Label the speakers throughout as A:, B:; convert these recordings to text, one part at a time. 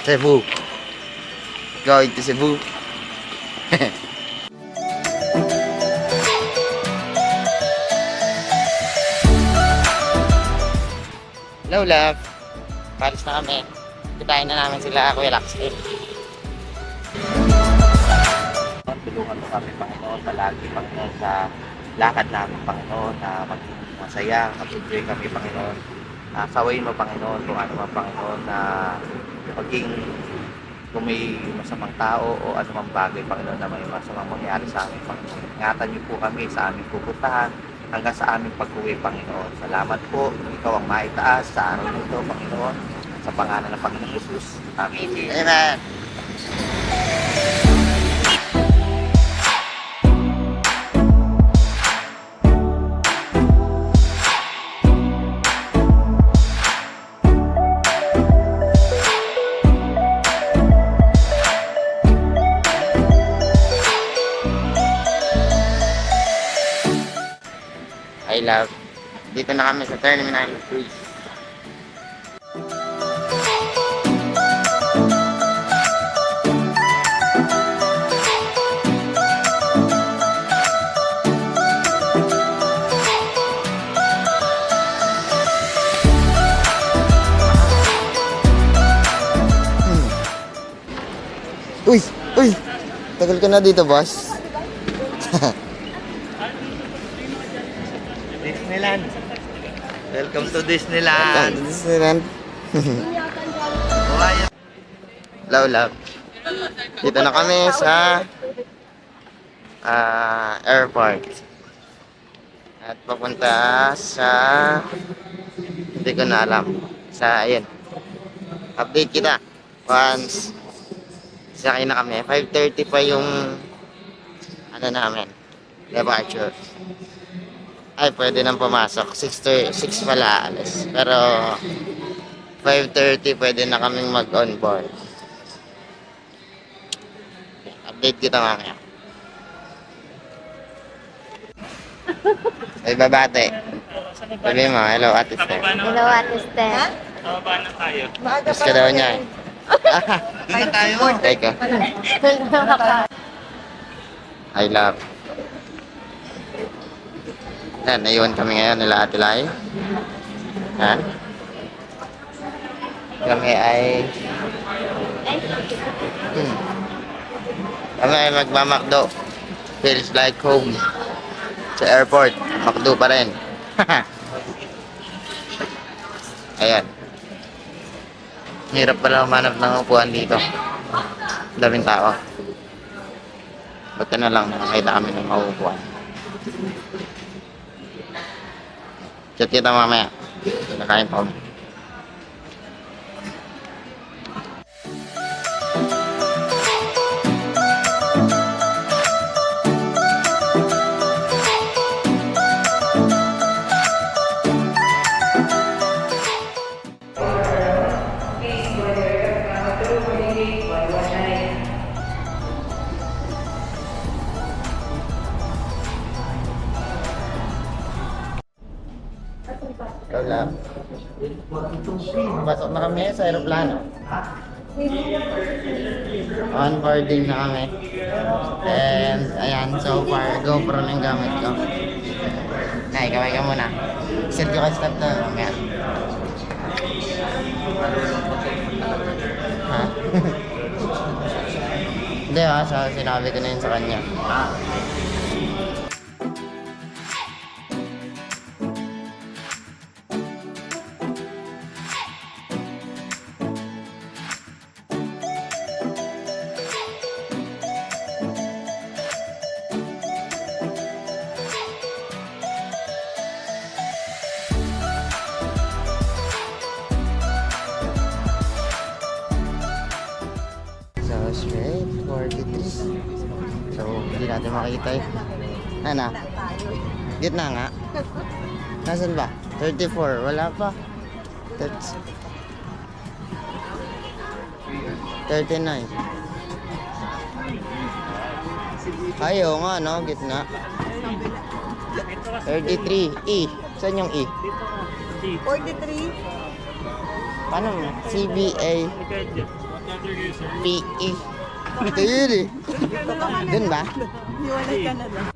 A: Cebu. Going to Cebu. Hello, love. Paris na kami. Kitahin na namin sila, Kuya Laxel. Tulungan mo kami, Panginoon, palagi, Panginoon, sa lakad namin, Panginoon, na maging masaya, mag-enjoy kami, Panginoon. Sawayin mo, Panginoon, kung ano man, Panginoon, na maging kung may masamang tao o anumang bagay, Panginoon, na may masamang mangyari sa amin, Panginoon. Ingatan niyo po kami sa aming pupuntahan hanggang sa aming pag-uwi, Panginoon. Salamat po, ikaw ang maitaas sa araw nito, Panginoon, sa pangalan ng Panginoong Jesus. Amen. Amen. I love. Dito na kami sa Terminal 3. Uy! Uy! Tagal ka na dito, boss. Disneyland. Welcome to Disneyland. Welcome to Disneyland. Hello, love. Dito na kami sa airport. At papunta sa hindi ko na alam. Sa ayun. Update kita. Once sakay na kami. 5:30 pa yung ano namin. Departure. Ay, pwede nang pumasok. 6 pala alas. Pero 5:30 pwede na kaming mag-on-board. Update kita mamaya. Ay, babate. Sabi mo, hello, Ate Steph.
B: Hello, Ate Steph.
C: Bababa na tayo.
A: Gusto ka daw niya.
C: Doon na tayo.
A: Teka. I love. Yan, naiwan kami ngayon nila Ate Lai. Ha? Kami ay kami ay magmamakdo. Feels like home. Sa airport, makdo pa rin. Ayan. Hirap pala humanap ng upuan dito. Daming tao. Buti na lang nakakita kami ng mauupuan. Chat kita mamaya. Nakain pa kami. Ikaw lang. Pasok na kami sa aeroplano. Onboarding na kami. And ayan, so far, GoPro na yung gamit ko. Nay, kamay ka muna. Set ko ka stop na mamaya. Ha? Hindi sinabi ko na yun sa kanya. Straight 43. So hindi natin makita eh. Ano? Gitna nga. Nasaan ba? 34. Wala pa. 39. Ayaw nga no, gitna. 33. E. Saan yung E?
B: 43.
A: Paano mo? CBA.
B: PE. Ito yun eh. Dun ba?
D: Hiwalay ka na lang.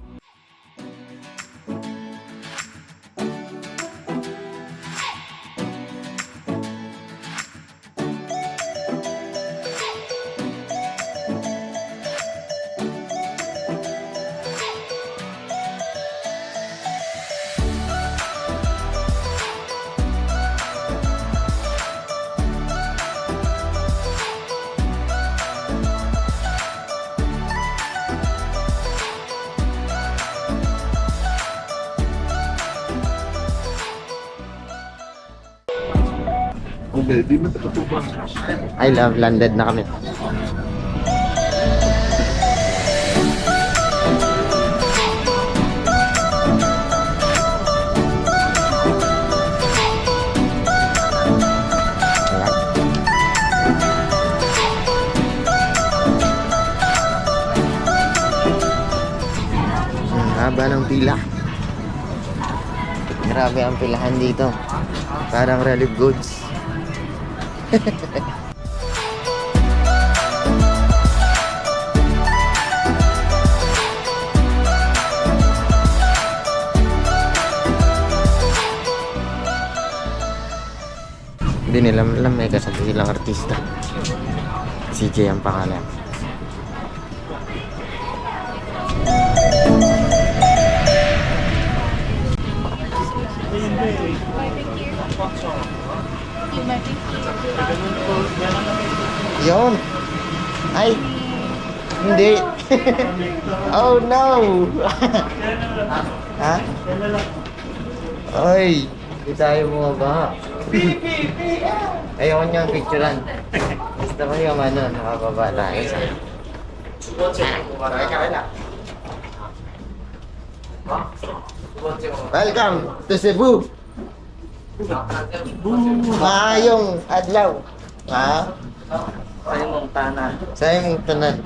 B: I love landed na kami. Ang haba ng pila. Grabe ang pilahan dito. Parang relief goods. Hindi nila alam may kasabi silang artista. CJ ang pangalan. Yun. Ay. Hindi. Oh no. Ha? Ay. Hindi tayo bumaba. Ayoko niyang picturean. Gusto ko yung nakababa tayo sa... Welcome to Cebu. Maayong adlaw. Ha?
A: Ay, Montana.
B: Sa imong tanan.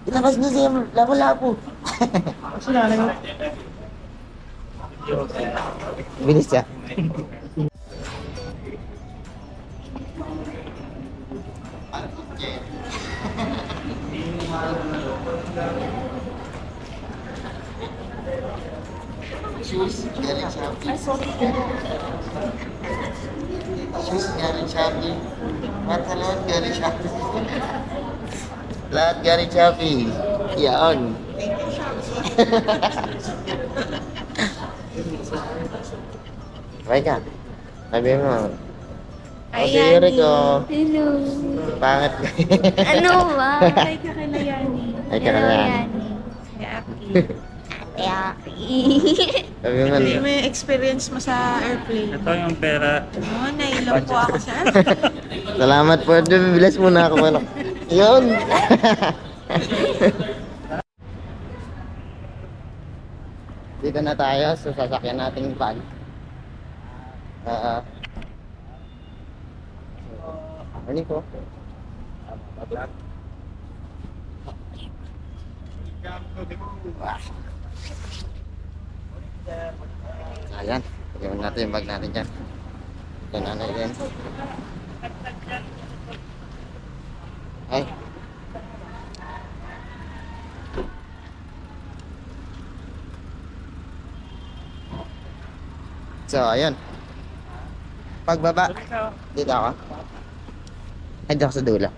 B: Ilabas niyo siya lapo-lapo. Bilis siya. Shoes galing Shopee. Shoes galing Shopee. Pantalon galing Shopee. Lahat galing Shopee. Yan. Baik ka. Sabi mo.
E: Ayan.
B: Rico.
E: Hello.
B: Pangit.
E: Ano ba?
D: Ay, kakalayani.
B: Ay, kakalayani. Sabi mo.
D: Hindi mo yung experience mo sa airplane.
C: Ito yung pera.
D: Oo, nailang po ako sa
B: Salamat po. Bilas muna ako. Manok. Yun. Dito na tayo sa sasakyan nating van. Ano po? Ayan. Pagkawan natin yung bag natin dyan. Ito na na yan. Ay. So, ayun. Pagbaba. Dito ako. Ay, dito ako sa dulo.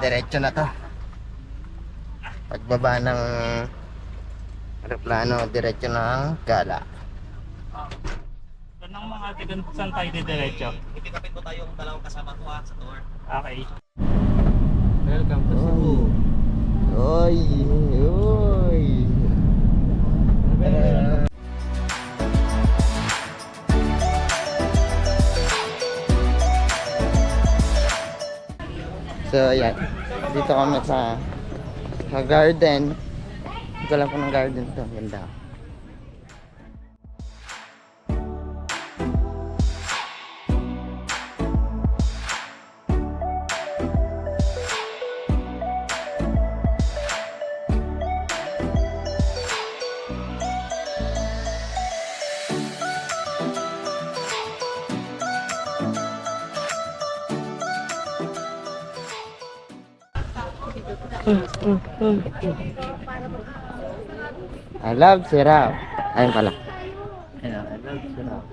B: Diretso na to. Pagbaba ng aeroplano, diretso ng gala.
C: Anong mga tigan saan tayo diretso?
A: Ipikapit mo tayong dalawang kasama ko sa tour.
C: Okay.
A: Welcome to Cebu.
B: Oy, oy. So, ayan. Dito kami sa garden. Hindi ko lang kung ng garden to. Ganda. I love syrup. Ayun pala.
A: Ayan, I love syrup.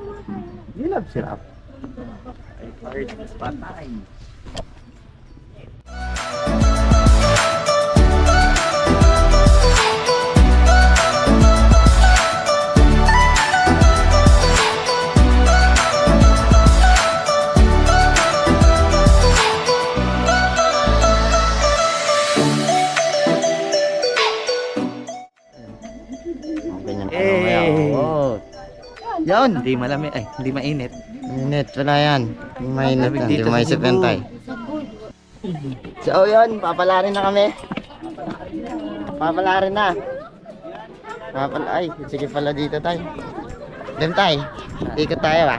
A: You love syrup. I heard it's patay.
B: Ganyan pa
A: Eh.
B: mamaya. Oh.
A: Yan, hindi malamig. Ay, hindi mainit.
B: Mainit, wala yan. Mainit
A: Lamig
B: yan,
A: dito
B: di
A: sa
B: maisip
A: Cebu.
B: yan tayo. So yun, papalarin na kami. Papalarin na. Ay, sige pala dito tayo. Dem tayo. Ikot tayo ba?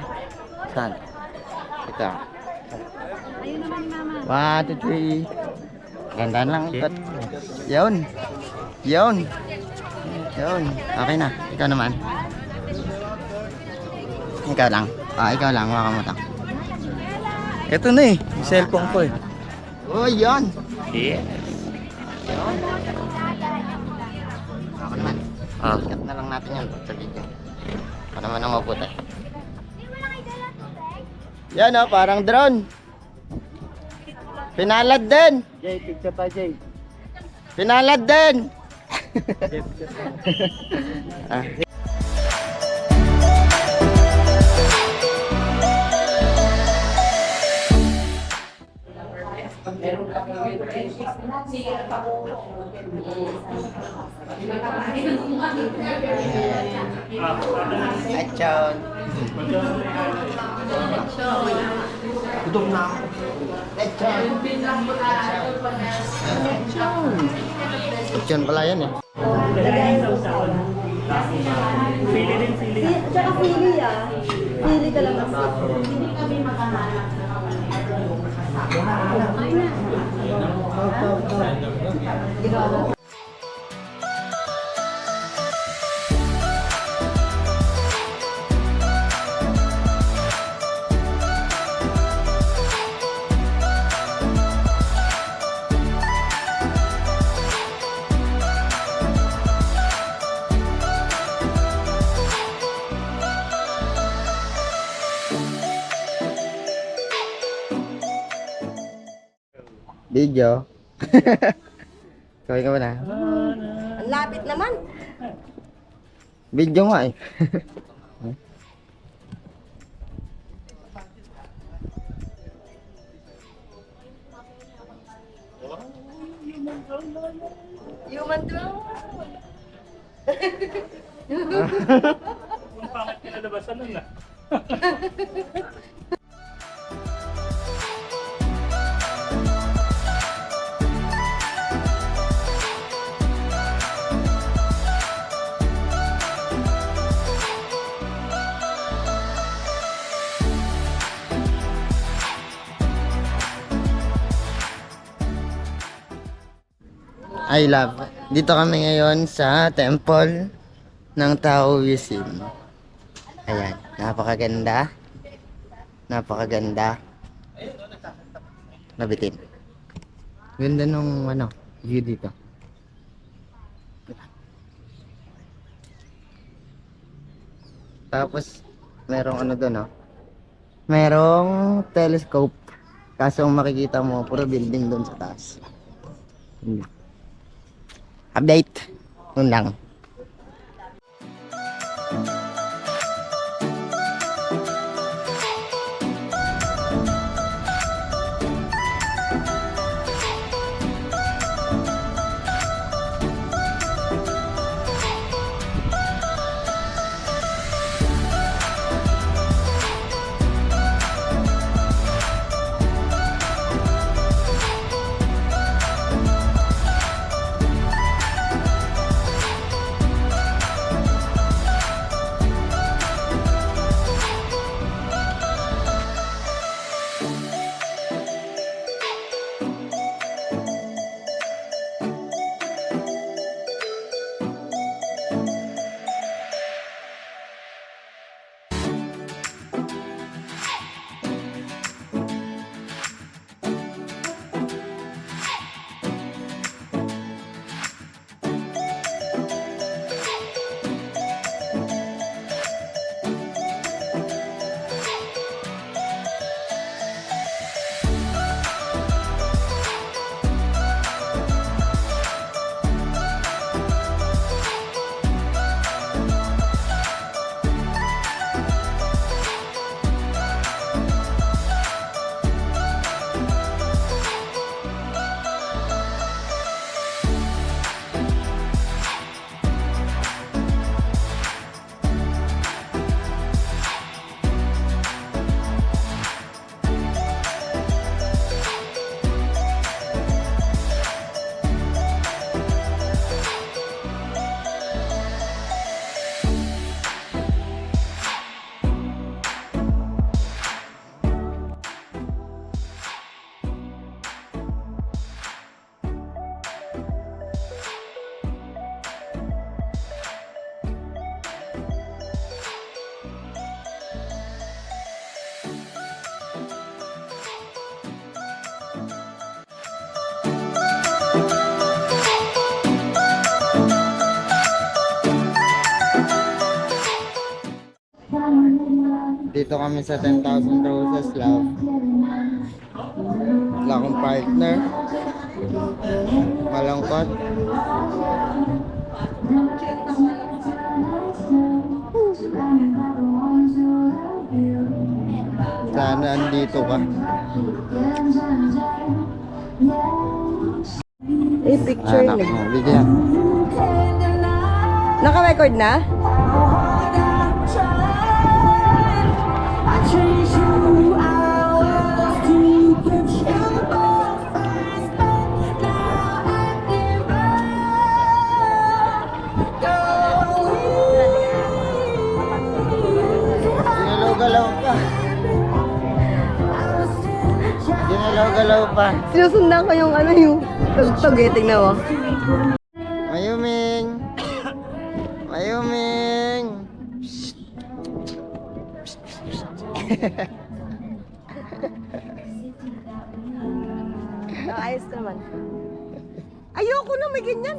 A: Saan?
B: Ito. 1, 2, 3. Gandaan lang ikot. Yun. Yun. Yun. Okay na. Ikaw naman. Ikaw lang. Ikaw lang. Waka mo to.
A: Ito na eh. Yung cellphone ko eh.
B: Oh, yun.
A: Yeah.
B: Ako naman.
A: Ah.
B: Ikat na lang natin yan sa video. Ako naman ang mabuti. Yan oh, parang drone. Pinalad din.
A: Jay, picture pa Jay.
B: Pinalad din. Ah. Achon. Gutom na ako. Achon. Achon pala yan eh.
F: Tsaka pili ah. Pili talaga.
B: Video. Kawin ka ba na?
F: Ang lapit naman.
B: Video nga eh.
F: Human drone.
C: Kung bakit kinalabasan nun na.
B: I love. Dito kami ngayon sa temple ng Taoism. Ayan, napakaganda. Napakaganda. Nabitin. Ganda nung view dito. Tapos merong doon merong telescope. Kaso ang makikita mo puro building doon sa taas. Update. Yun lang. Dito kami sa 10,000 Roses, love. Wala akong partner. Malungkot. Sana andito ka.
F: Picture
B: Anak mo, bigyan.
F: Naka-record na?
B: Ginalaw-galaw pa. Ginalaw-galaw pa.
F: Sinusundan ko yung yung tugtog eh. Tingnan mo.
B: Mayuming! Mayuming!
F: Ayos naman. Ayoko na may ganyan.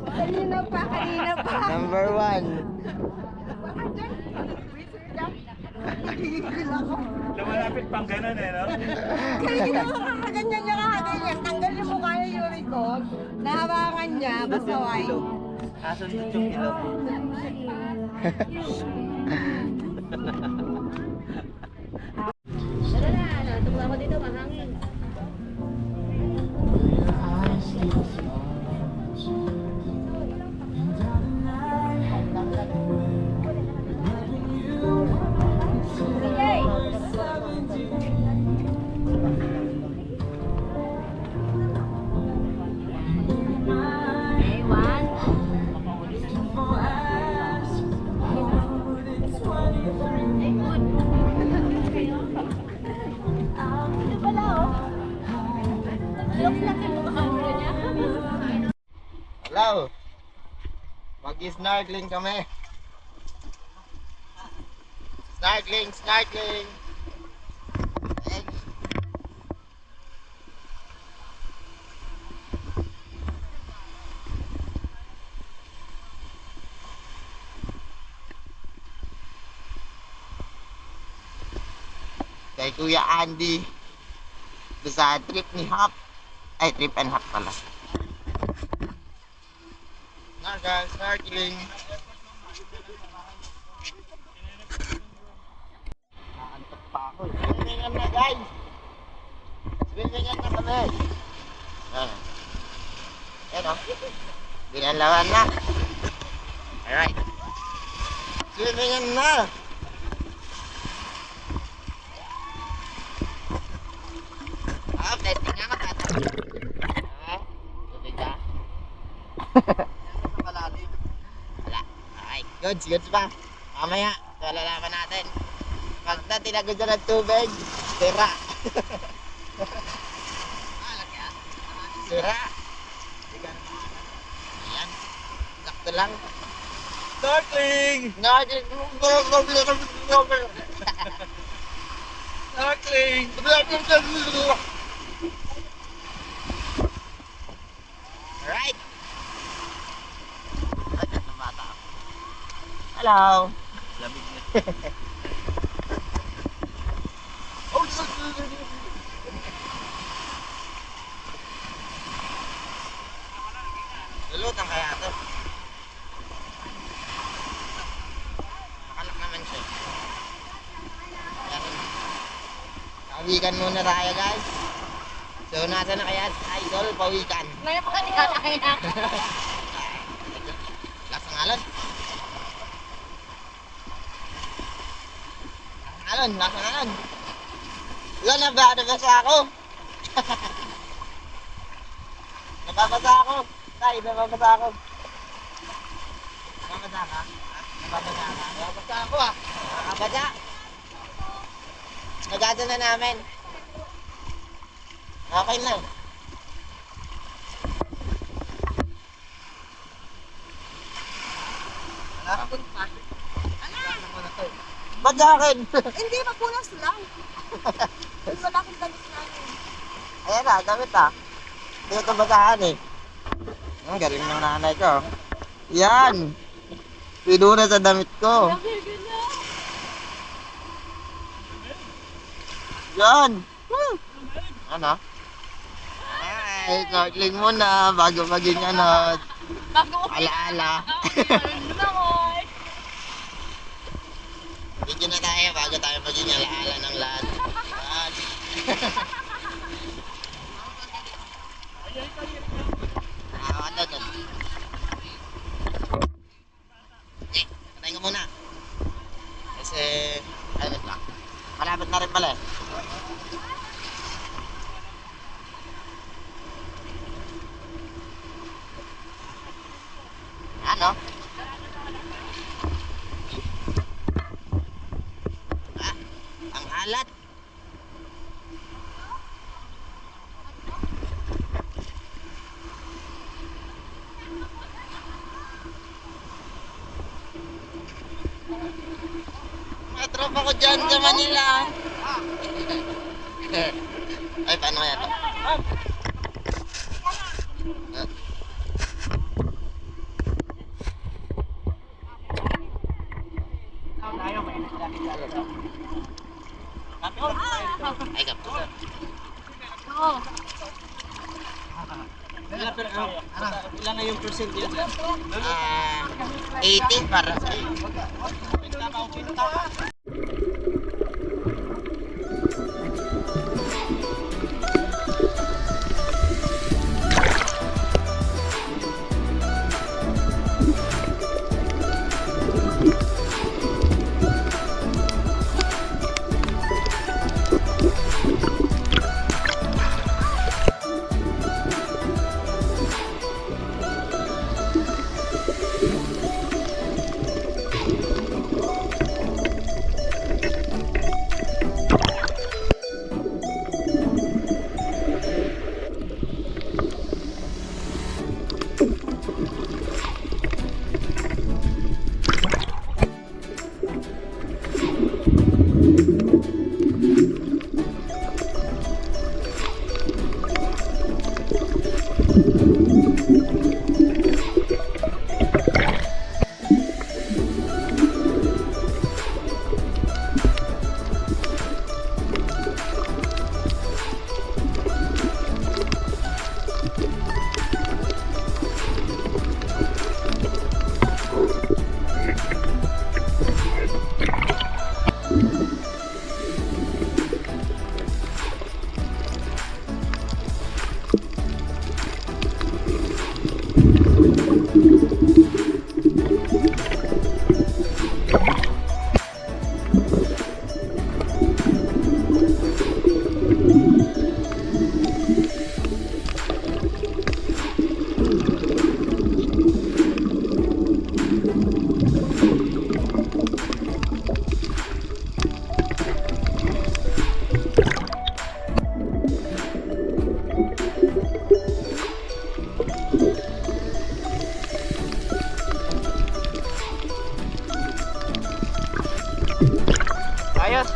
F: Kanina pa.
B: Number 1.
C: Lumalapit pang ganun eh, no?
F: Kanina kakaganyan niya kakaganyan. Tanggal yung mukha niya yung record. Nahawakan niya. Pasaway.
A: Asan dito yung ilong?
E: Tara na, tungkol ako dito, mahangin.
B: Hello. Mag-snorkeling kami. Snorkeling, snorkeling. Kay Kuya Andy. Ito sa trip ni Hop. Ay, trip and Hop pala. Guys, snorkeling. Nakantok pa ako. Swimming na guys. Swimming na kami. Ayan o. Binalawan na. Alright. Swimming na. Blessing ako tatapos. Tubig ka? Wala. Okay, goods pa. Mamaya, lalaman natin. Pag na tinagod na ng tubig, sira. Sira. Ayan. Sakto lang.
C: Snorkeling! Snorkeling!
B: Alright. Hello.
A: Lamig na.
B: Lulutan kaya ito. Anak naman siya. Pawikan muna tayo guys. So nasa na kaya idol pawikan.
E: Ngayon pa kanina kakain ako.
B: Lasang alon. Lasang alon. Wala na ba? Nabasa ako. Nababasa ako. Tay, nababasa ako. Nababasa ka? Nababasa ka? Nababasa ako ah. Nababasa. Nagado na namin. Okay na. Ba't sa akin?
F: Hindi, magpunas lang. Wala akong damit namin.
B: Ayan na, damit ah. Hindi ko ito basahan eh. Ang galing ng nanay ko. Yan. Pinuna sa damit ko. Yan! Ano? Ay, snorkeling muna bago maging ano, alaala. Video na tayo bago tayo maging alaala ng lahat. Yan. Ano doon? Patayin ko muna. Kasi, ano lang. Malapit na rin pala eh. Ano? Ah, ang alat. Mga tropa ko dyan sa Manila. Ay, paano kaya to? Ay, kapto.
C: Ilan na yung percent yan?
B: 80 para sa ayos.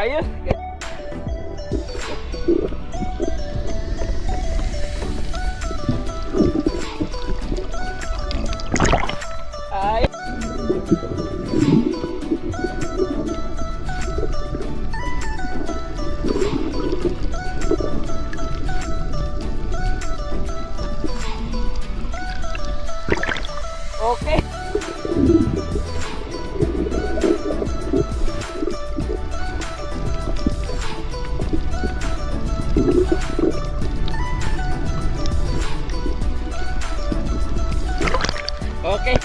C: Ayun. Ay. Okay. Okay.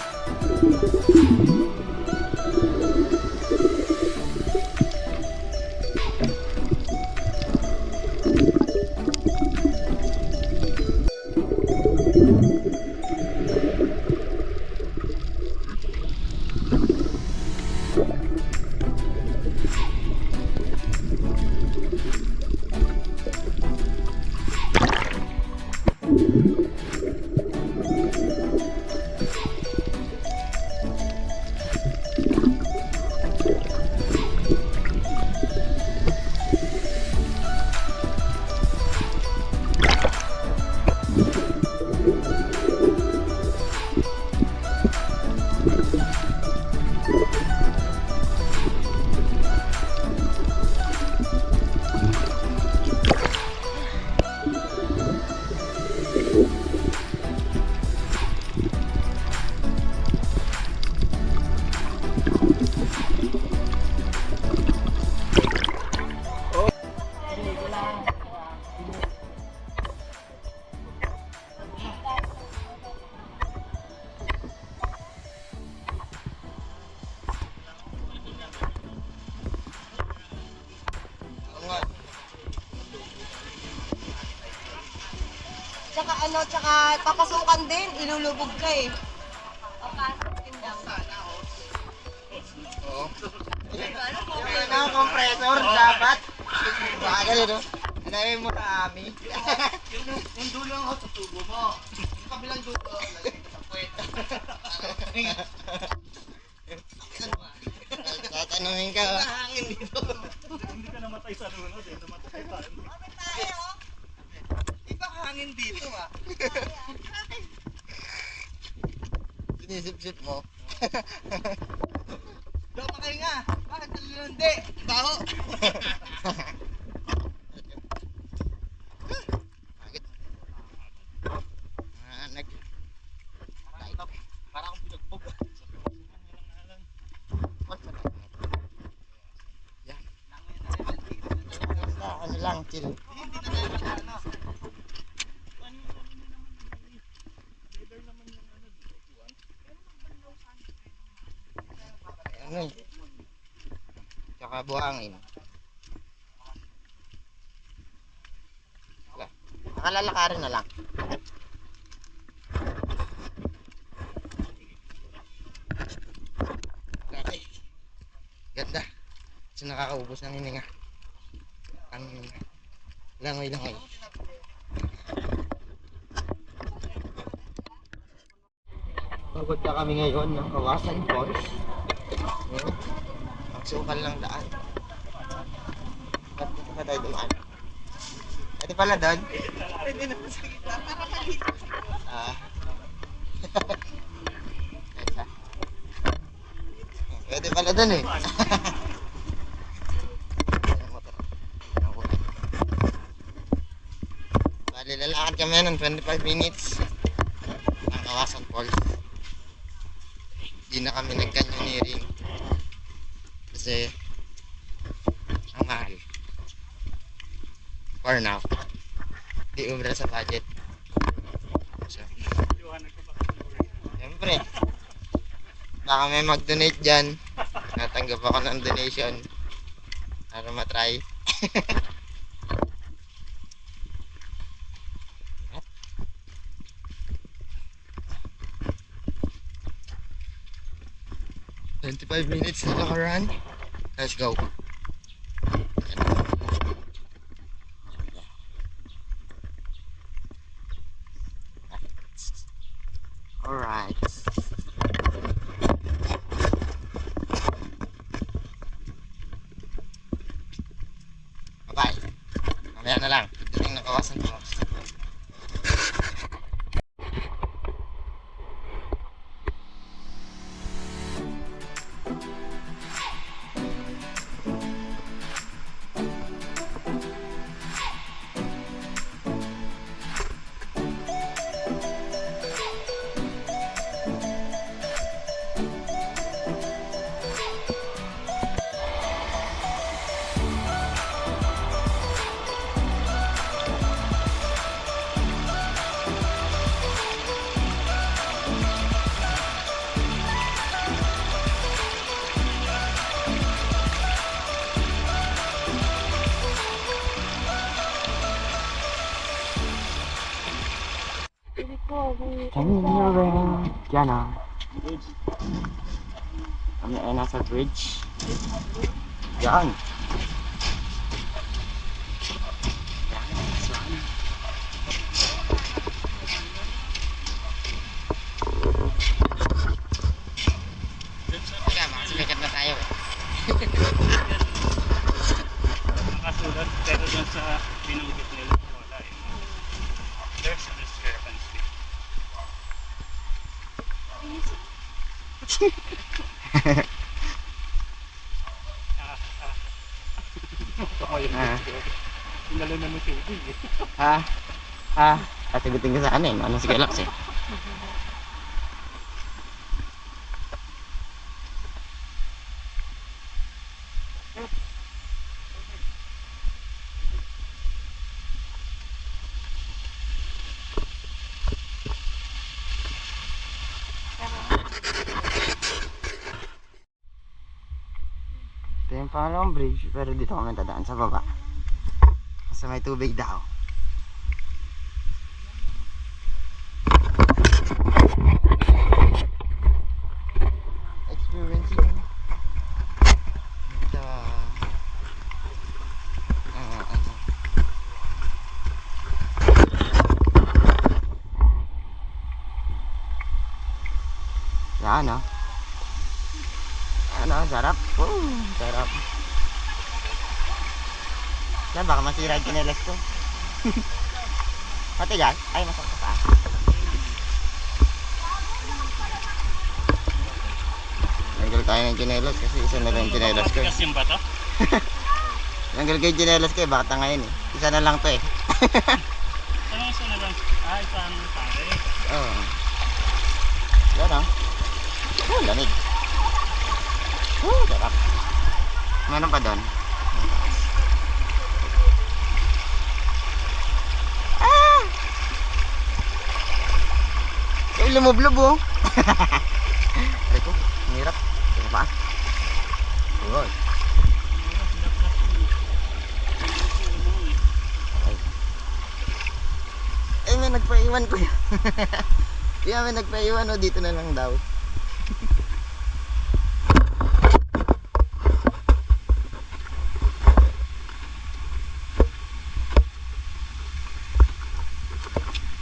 F: Tsaka ano, tsaka papasukan din, ilulubog ka eh. Papasok din daw.
B: Ang compressor dapat. Baka ganun, no? Anayin mo sa amin.
A: Yung dulo lang ako sa tubo mo. Yung kabilang dulo, lagay ko sa puwet.
B: Tatanungin ka.
A: Hangin dito.
C: Hindi ka namatay sa lunod eh. Namatay pa.
A: Iba hangin dito ah.
B: Sinisip-sip mo.
A: Daw pa kayo nga. Bakit nalulundi? Baho. Parang akong pinagbog.
B: Yan. Ano lang, chill.
A: Hindi na tayo ano.
B: Ano eh. Tsaka buhangin. Wala. Nakalalakarin na lang. Okay. Ganda. Kasi nakakaubos ng hininga. Ang langoy-langoy. Pagod na kami ngayon ng Kawasan Falls. Ang sukal ng daan. Ba't dito pa tayo dumaan? Pwede pala doon?
A: Pwede na sa gitna. Para maliit.
B: Ah. Pwede pala doon eh. Bali, lalakad kami ng 25 minutes ng Kawasan Falls. Hindi na kami nag-canyoneering kasi ang mahal. For now. Di umra sa budget. So, siyempre, baka may mag-donate dyan. Natanggap ako ng donation para matry. "25 minutes na nakarun. Let's go." Alright. Mamaya na lang. Dating nakawasan ko. Yan ah. Kami ay nasa bridge. Yan. Teka, makasikat na tayo.
C: Nakasulat pero dun sa binanggit nila wala eh. There's a discrepancy. Pinalo na mo tubig eh.
B: Sasagutin ko sa ano eh. Ano si Galax eh. Ito yung pangalawang bridge, pero dito kami dadaan sa baba. Kasi may tubig daw. Experiencing the yan oh. Ano, sarap. Sarap. Yan, baka masira yung chinelas ko. Mati dyan? Ay, masakit pa. Tanggal tayo ng chinelas kasi isa na lang yung chinelas ko.
C: Matigas yung bato?
B: Tanggal ko yung chinelas ko eh, bata ngayon eh. Isa na lang to eh.
C: Anong isa na lang? Isa ang pare.
B: Oo. Yan oh. Lamig. Sarap. Meron pa doon. Ay, lumublob oh. Aray ko, ang hirap. Ito pa. Uy. Ay, may nagpaiwan ko yan. Kaya may nagpaiwan oh, dito na lang daw.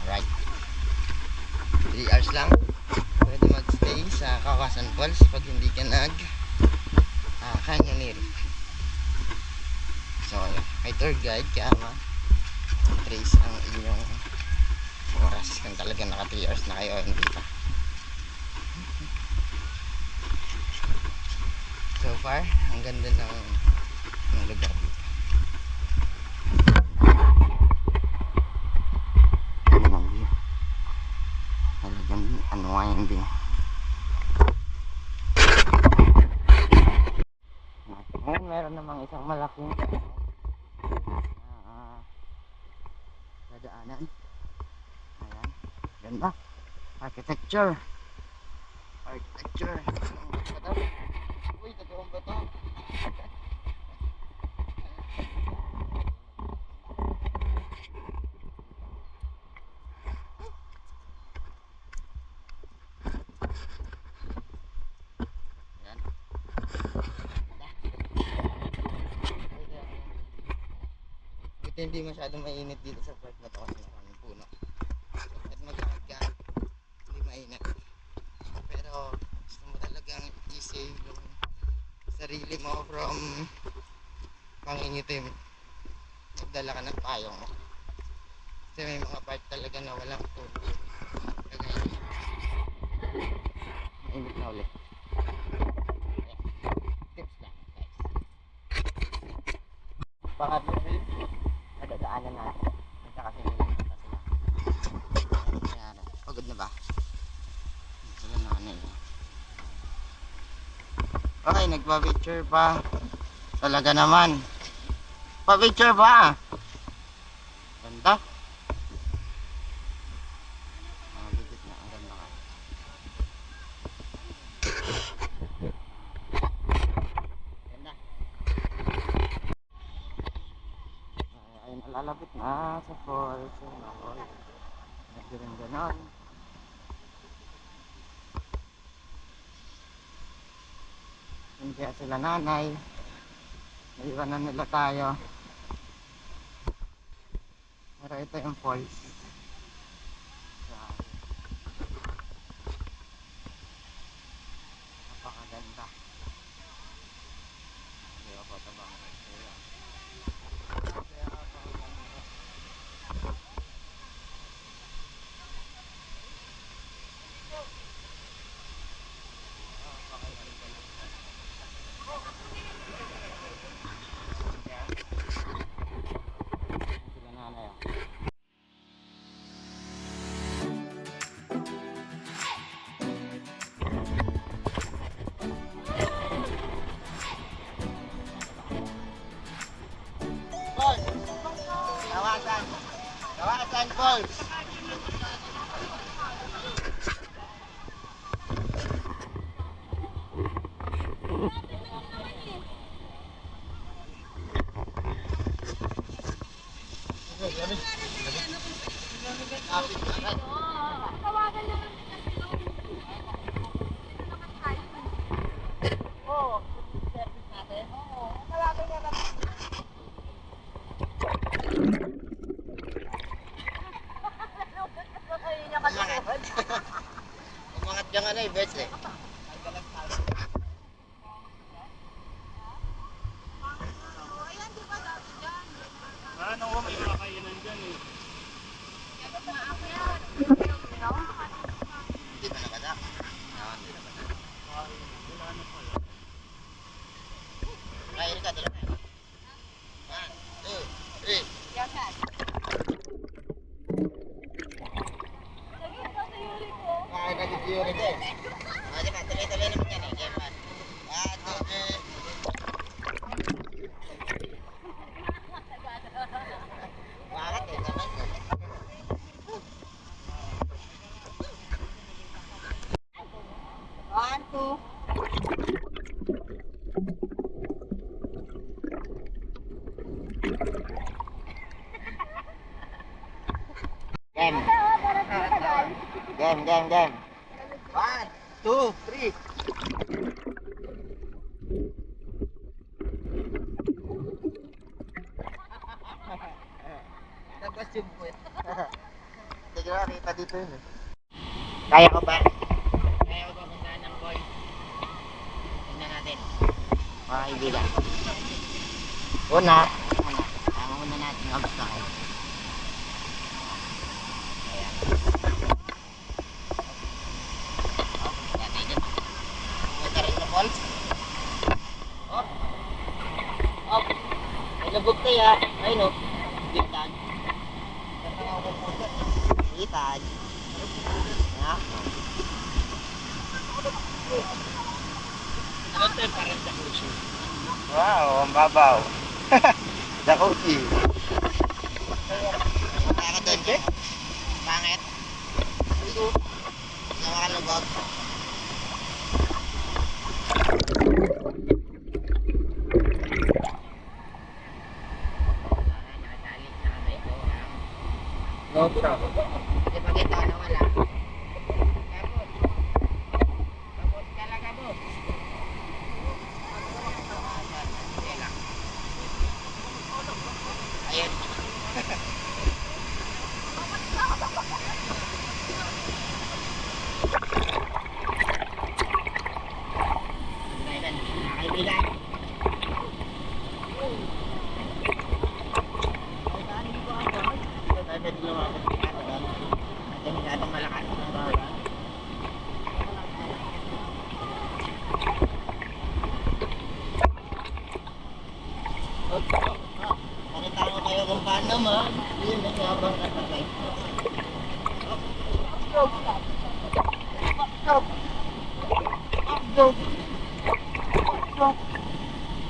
B: Alright. 3 hours lang. Pwede magstay sa Kawasan Falls pag hindi ka canyoneer. So, may tour guide kaya trace ang inyong oras kung talagang naka 3 hours na kayo o hindi pa. So far, ang ganda ng lugar dito. Ano ng view? Talagang unwinding. Ngayon meron namang isang malaking dadaanan. Ayan, ganda. Architecture. Uy, totoong ba ito? Ayan. Buti hindi masyadong mainit dito sa park na ito kasi maraming puno. So, kahit maglakad ka, hindi mainit. Pero gusto mo talagang i-save yung sarili mo from pangingitim. magdala ka ng payong mo. Kasi may mga part talaga na walang tubig. Kagaya niya. Mainit na ulit. Ayan. Tips lang guys. Pangatlo trip, nadadaanan natin. Nagkakasingilan pa sila. Ayan. Pagod na ba? Sila na ano yun. Okay, nagpa-picture pa. Talaga naman. Pa-picture pa. Ganda. Bigit na. Ang ganda ka. Ganda. Ayun, nalalapit na sa falls. Medyo rin ganon. Hindi kaya sila nanay. Naiwanan nila tayo. Pero ito yung falls. Grabe. Napakaganda. Hindi ako tabang. Sila nanay ah. Falls! Kawasan! Kawasan Falls! Kapit agad. Oo, service natin. Oo, tawagan niya natin. Umangat ka nga na eh, Bets eh.
C: Ano ko may kakainan dyan eh.
B: Hindi pa nabasa. Hindi nabasa.
C: Wala na pala.
B: Ay, Erika, dala na. 1, 2, 3. Ay, nag-theory din. Diba, tuloy-tuloy naman yan eh. Game 1. 1, 2, 3. Bakit eh, naman ko. One, two. Game. Game. 1, 2, 3. Tapos yung puwet. Hindi ko nakita dito yun eh. Kaya ko ba? Kaya ko ba puntahan ng boy? Tingnan natin. Mga kaibigan. Una. Ang una natin obstacle. Ayan. Ayan tayo dyan. Punta rin sa falls. May lubog tayo ah. Ayun o. Bitan. Bitan. Ayan.
C: Ano tayo parang jacuzzi?
B: Wow, ang babaw. Jacuzzi. Kaya ka doon, Jack? Pangit. Hindi makalubog.
A: No trap.
B: Hindi pa kita na wala. Kapot. Kapot ka lang, kapot. Ayun. Ayun, kaibigan. Pakita ko kayo kung paano yun ang habang katakay.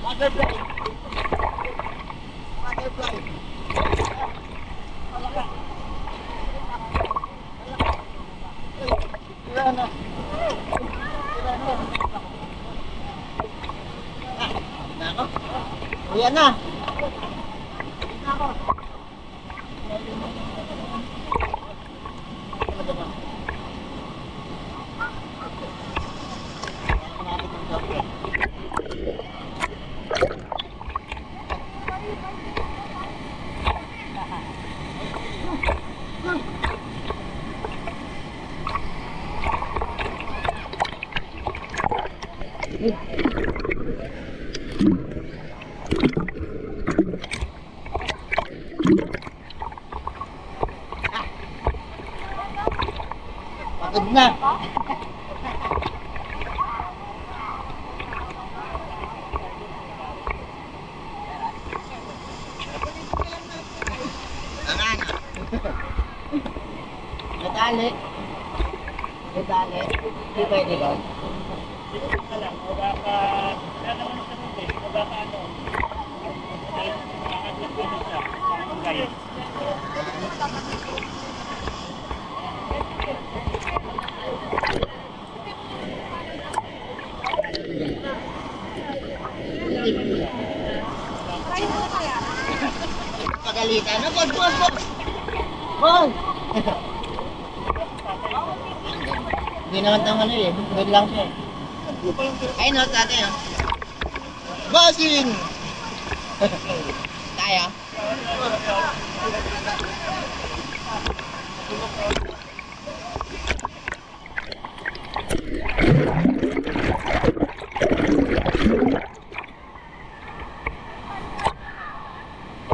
B: Butterfly. Butterfly. Wala na. Nako. Uyan na. Pagod na. Angan. Nadali. Nadali. Di pwede ba?
C: Wala lang, wala naman sa mundi, wala ka ano. Dahil nakakaglag siya, ang gaya.
B: Pagalitan. Bog! Bog! Hindi naman tama na eh. Good lang siya. Ay, no, tatay oh. Bossing! Tayo.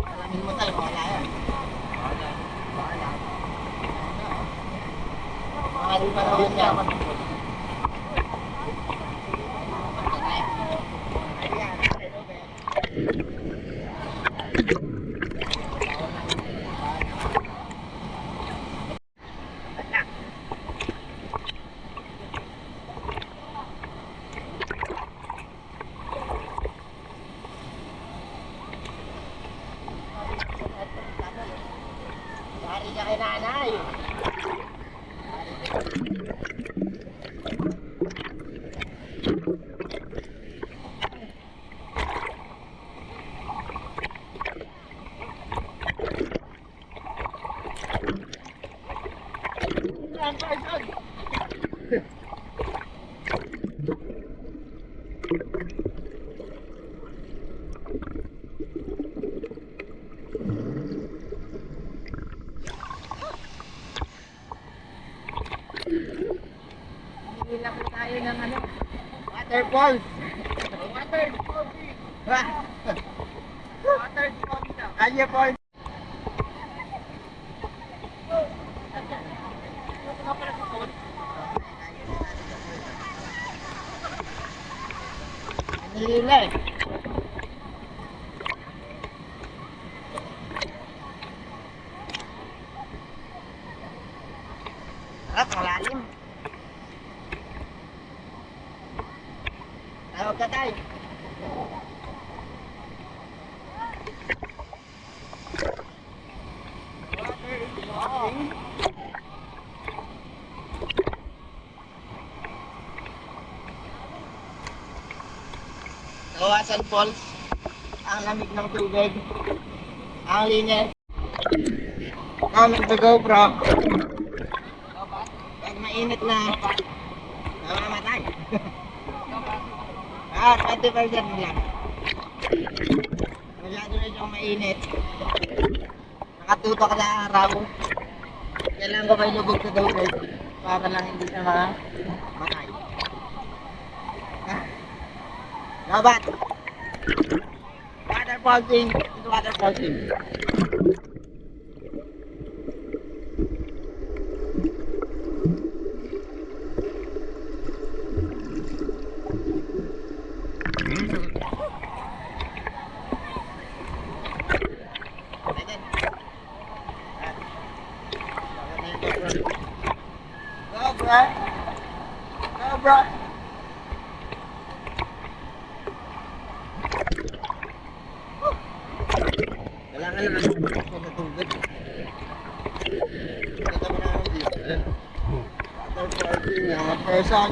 B: Alamin mo tayo, wala yan. Mahal pa naman yan. Pari ka kay nanay.
F: Hindi lang po tayo ng ano.
B: Waterfall. Kanya po. Nilila eh. Harap, ang lalim. Tawag ka tayo. Kawasan Falls. Ang lamig ng tubig. Ang linis. Comment to GoPro. Pag mainit na, namamatay. 20% lang. Masyado na siyang mainit. Nakatutok sa araw. Kailangan ko kayo lubog sa tubig para lang hindi siya mamatay. Labat! Waterfall thing! Ito waterfall thing. man. Bro. Kailangan lang ako sa tubig. Kita mo na ang dito. Water party, mga person.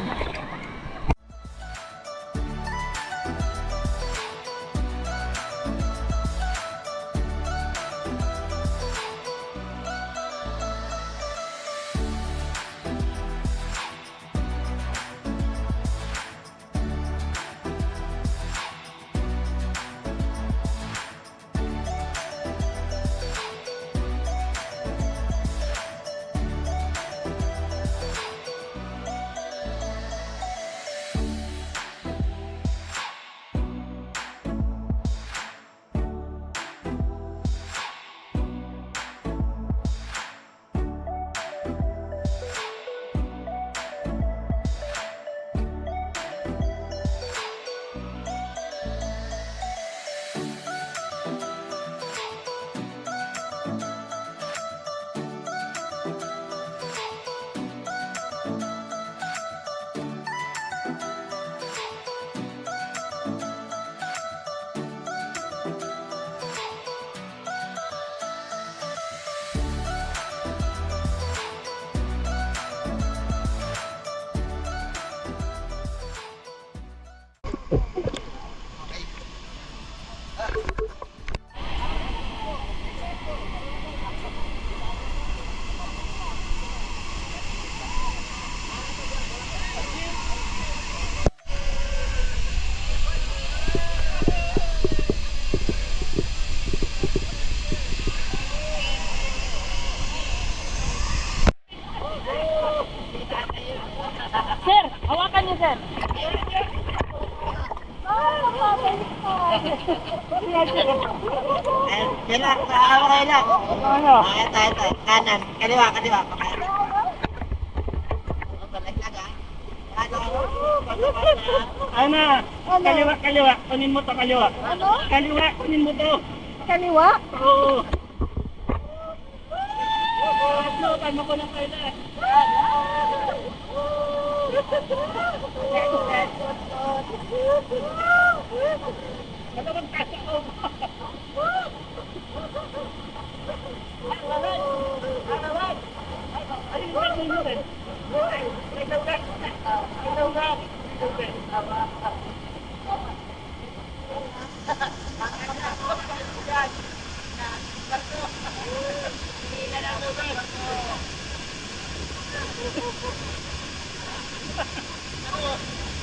C: Sir, hawakan niyo, sir.
B: Yan lang, okay lang.
C: Ano?
B: Ito. Kanan, kaliwa.
C: Ano? Kaliwa. Kunin mo to, kaliwa.
F: Ano?
C: Kaliwa, kunin mo to.
F: Kaliwa?
C: Oo. Lutan mo ko ng kailan. Ano bang tasa ko? Ay, yung mo rin.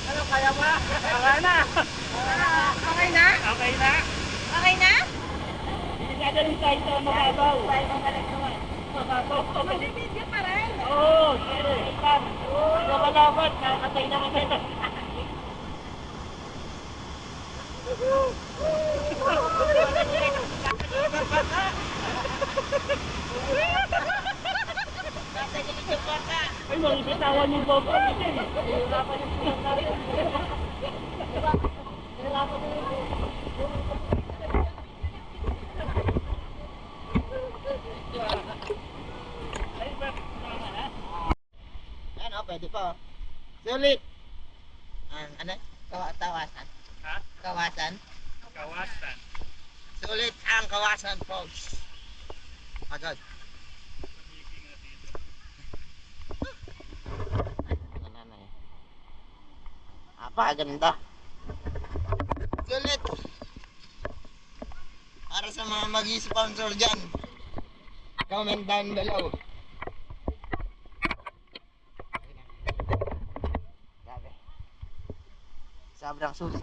C: Ano, kaya ba? Kaya na.
F: Okay na?
C: Okay na.
F: Okay na?
C: Gagaling tayo sa mababaw. Mababaw.
F: Video pa rin.
C: Oo, sige. Lumalaban, nakakatay na kami. Ay, mabibitawan yung bobo. Hirapan yung pinag-natin. Hirapan yung
B: Ano, pwede pa. Sulit. Ano? Tawasan.
C: Ha?
B: Kawasan.
C: Kawasan.
B: Sulit ang kawasan, folks. Agad. Napakaganda. Sulit. Para sa mga mag-sponsor dyan, comment down below. Grabe. Sobrang sulit.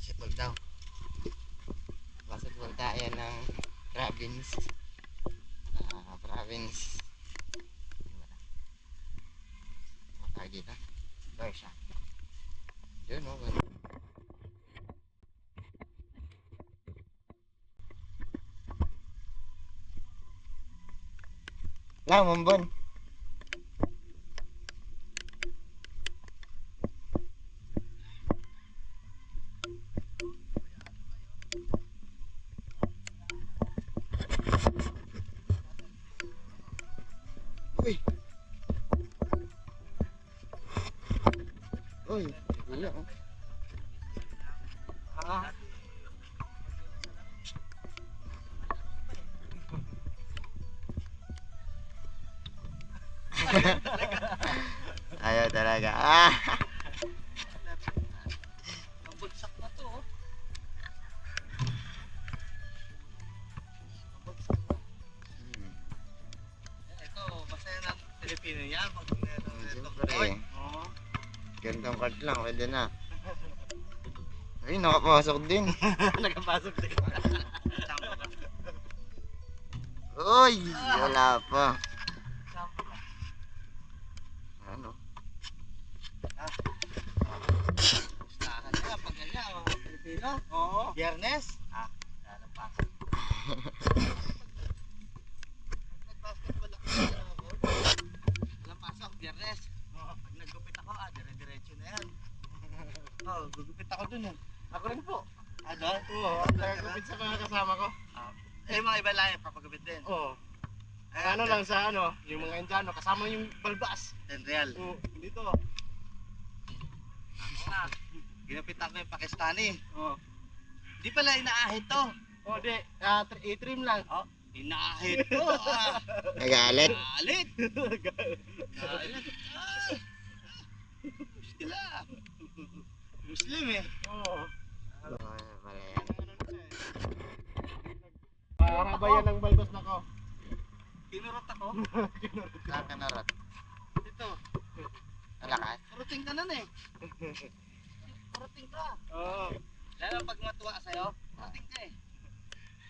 B: Basketball daw. Basketball tayo ng province. Province. tayo dito. Doon siya. Yun o. Ganda. Lang, mambon. Uy. Uy, wala oh. Ah. Ayaw talaga. Ah.
A: Mabulsak na to. Oh. Ito, masaya ng Pilipino yan. Pag meron ito.
B: Siyempre.
A: Oo.
B: Gandang card lang, pwede na. Ay, nakapasok din.
A: Nagpasok din.
B: Uy, wala pa. Ano?
A: Gustahan niya pag ganyan, mga Pilipino. Oo. Biyernes. Lalo pa. Nag-basketball ako. Walang pasok, Biyernes. Pag naggupit ako, dire-diretso na yan. Gugupit ako dun eh. Ako rin po. Doon? Oo.
C: Nagagupit sa mga kasama ko.
A: Mga iba lang yung papagupit din.
C: Oo. Ano lang sa yung mga Indiano, kasama yung balbas.
A: 10 real.
C: Oo, dito.
A: Ginupitan ko yung Pakistani.
C: Oo.
A: Di pala inaahit to.
C: Oh, di. I-trim lang.
A: Inaahit to.
B: Nagalit?
A: Galit. Galit. Sila. Muslim eh.
C: Oo.
B: Ano pala yan?
C: Harabayan ng balbas na ko.
A: Kinurot ako.
B: Saan ka narot?
A: Ito.
B: Nalakas?
A: Kuruting ka nun eh. Kuruting ka.
C: Oo.
A: Lalo pag matuwa sa'yo, kuruting ka eh.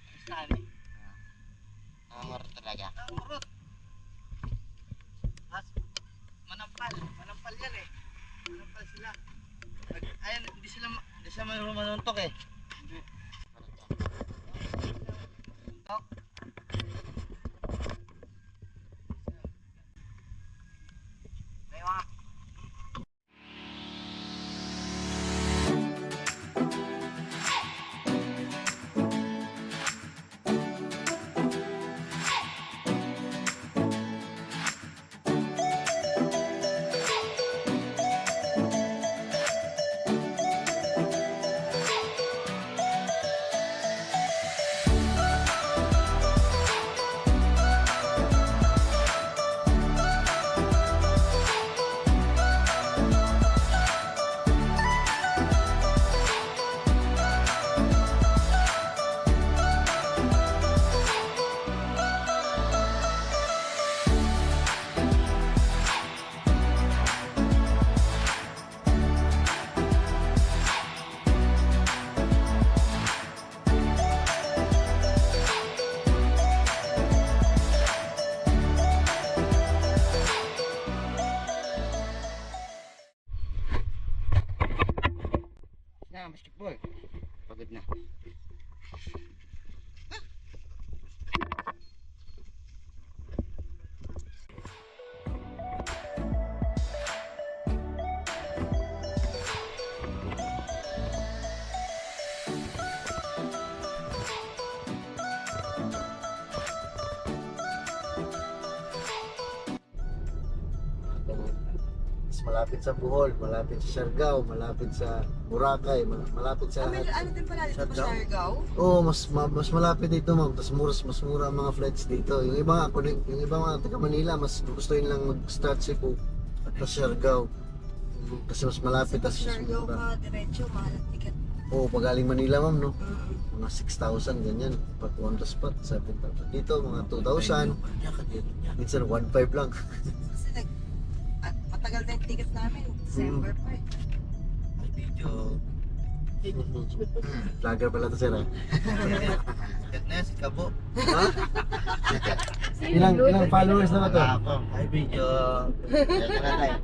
A: Pakistani.
B: Namamor talaga.
A: Kurot. Manampal. Manampal yan eh. Manampal sila. Ayan, hindi sila manuntok eh. Manuntok. May mga
B: Na, basketball. Pagod na.
G: Malapit sa Bohol, malapit sa Siargao, malapit sa Boracay, malapit sa lahat.
F: Ano din pala dito sa
G: Siargao.
F: Siargao?
G: Oo, mas malapit dito, ma'am. Mas mura ang mga flights dito. Yung iba mga taga Manila, mas gusto yun lang mag-start Cebu at sa Siargao. Kasi mas malapit
F: Sa
G: at mas
F: Siargao
G: mura.
F: ka, diretso, mahal ang ticket.
G: Oo, pag galing Manila, ma'am, no? Mga 6,000 ganyan. Pag on the spot, 7,000. Dito, mga 2,000. Minsan 1,500 lang.
F: Kasi matagal na yung ticket namin, December pa eh.
A: video.
G: Vlogger pala to, sir, eh.
A: Fitness, kabo.
G: Ha? Ilang followers na ba to?
A: Ay, video. Yan ka na tayo.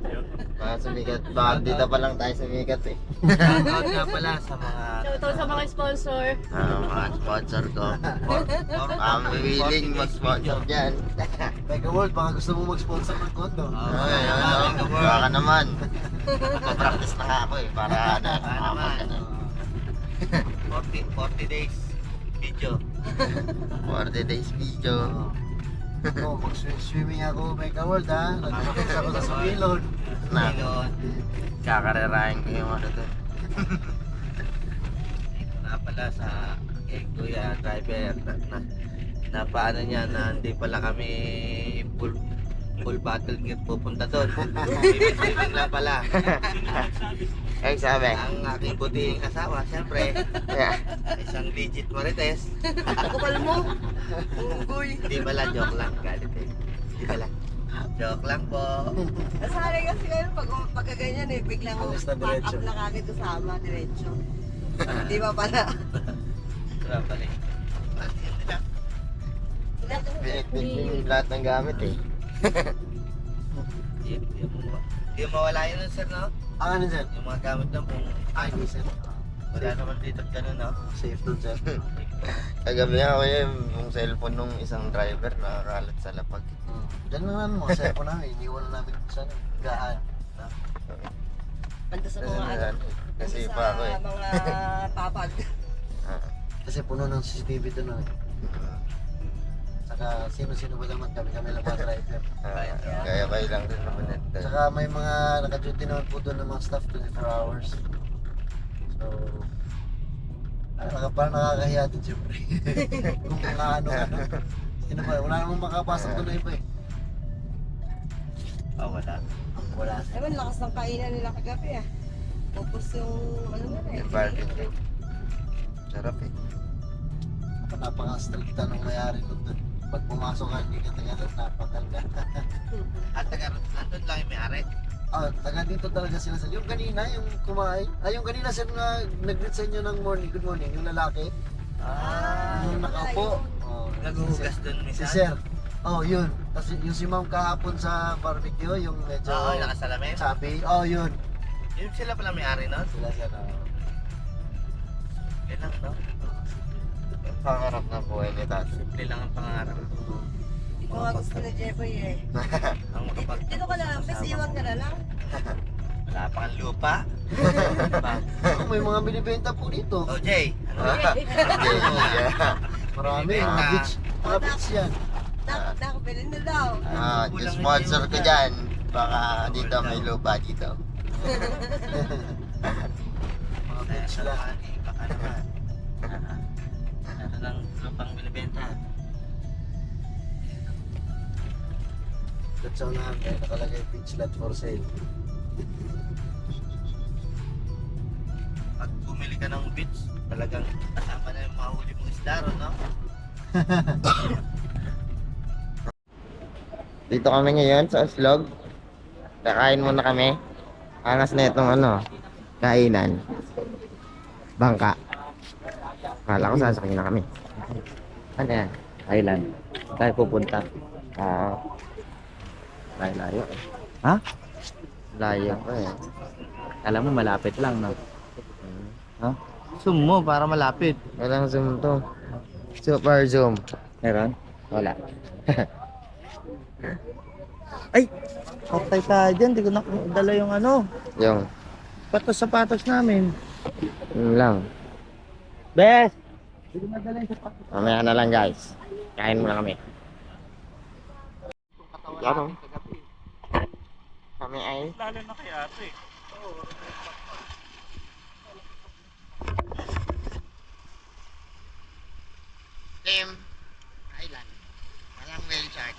B: Mga sumikat. Baka dito pa lang tayo sumikat eh.
A: Shoutout nga pala sa mga
E: Shoutout sa mga sponsor.
B: Mga sponsor ko. Kami willing mag-sponsor dyan.
G: Mega World, baka gusto mo mag-sponsor ng condo.
B: Ay, ano, baka naman. Magpa-practice na nga ako eh, para
A: naman. 40 days video.
B: 40 days video.
G: Oh, mag-swimming ako, Mega World ha. Nag-practice ako sa Sumilon.
B: Na,
A: Ngayon,
B: kakarerahin ko yung ano doon.
A: ito nga pala sa kay Kuya driver na paano niya na hindi pala kami full battle gear pupunta doon. Swimming lang pala.
B: Eh, sabi.
A: Ang aking butihing asawa, siyempre, isang legit marites.
F: Kapal mo. Unggoy.
A: Hindi pala, joke lang. Galit eh. Hindi pala. Joke lang po.
F: Nasanay kasi kayo pagka ganyan eh, biglang
G: Alas na
F: pack
G: diretso.
F: up na kagad kasama, diretso. Di ba pala?
A: Diba pala eh.
B: Binitbit yung lahat ng gamit eh.
A: Hindi mawala yun sir, no?
G: Ang ano sir?
A: Yung mga gamit lang kung
G: Ay, hindi sir.
A: wala naman dito ganun, no?
G: Safe doon sir.
B: Kagabi nga ako yung cellphone nung isang driver nakakalat sa lapag.
G: Diyan na namin mga cellphone namin. Iniwan na namin sa gaan.
F: Banda sa
B: Kasi,
F: mga ano.
B: kasi
F: banda
B: pa ako eh.
F: sa mga papag.
B: Ah,
G: Kasi puno ng CCTV doon. Saka sino-sino ba naman kami lang mga driver.
B: Kaya kayo lang rin naman ito.
G: Saka may mga naka-duty naman po doon ng mga staff 24 hours. So, parang nakakahiya din siyempre. Kung mga ano. Sino ba? Wala namang makapasok doon na iba eh.
A: Oh, wala.
G: Wala.
F: Ewan, lakas ng kainan nila kagabi ah. Tapos yung ano na eh.
B: Yung barbecue. Sarap eh.
G: Napaka-stricta nung mayari ko doon. Pag pumasok ka, hindi ka taga-doon, napakalga.
A: At andun lang yung may-ari.
G: Taga dito talaga sila sa... Yung kanina, yung kumain. Yung kanina sir na nag-greet sa inyo ng morning, good morning, yung lalaki. Yung nakaupo.
A: Naghuhugas dun
G: Si
A: minsan.
G: sir. Yun. Tapos yung si ma'am kahapon sa barbecue, yung medyo
A: Oo, nakasalamin.
G: sabi. Yun.
A: Yung sila pala may-ari, no?
G: Sila sir.
A: Yan lang, no?
B: Yung pangarap na buhay ni Tati.
A: Simple lang ang pangarap.
F: Ito nga gusto ni Jeboy eh.
A: Ang makapag...
F: Dito ka na lang, bes, iwan ka na lang.
A: Wala pa kang lupa.
G: May mga binibenta po dito.
A: Oh, Jay. Ano?
G: Marami,
A: Binibenta.
G: mga beach. Mga beach yan.
F: Nakabili na daw.
B: Yung sponsor ko dyan. Baka dito may lupa dito.
G: Mga beach lang.
A: Baka naman. Ano lang lupang binibenta.
G: That's all na. Kaya nakalagay beach lot for sale.
A: Pag bumili ka ng beach, talagang kasama na yung mahuli mong isda ron, no?
B: Dito kami ngayon sa Oslog. Kakain muna kami. Angas na itong ano, kainan. Bangka. Kala ko sasakyan na kami. Ano yan?
C: Thailand. Tayo pupunta.
B: Layo eh.
C: Ha?
B: Layo ko eh.
C: Alam mo, malapit lang, no? Ha? Zoom mo para malapit.
B: Walang zoom to. Super zoom.
C: Meron?
B: Wala.
C: Ay! Patay tayo dyan. Di ko nakadala yung ano.
B: Yung,
C: Sapatos namin.
B: yun lang.
C: Bes! Di ko nadala yung sapatos.
B: Mamaya na lang guys. Kain muna kami. Yan o. Kami ay
C: Lalo na kay ate.
B: Tim Island. Walang whale shark.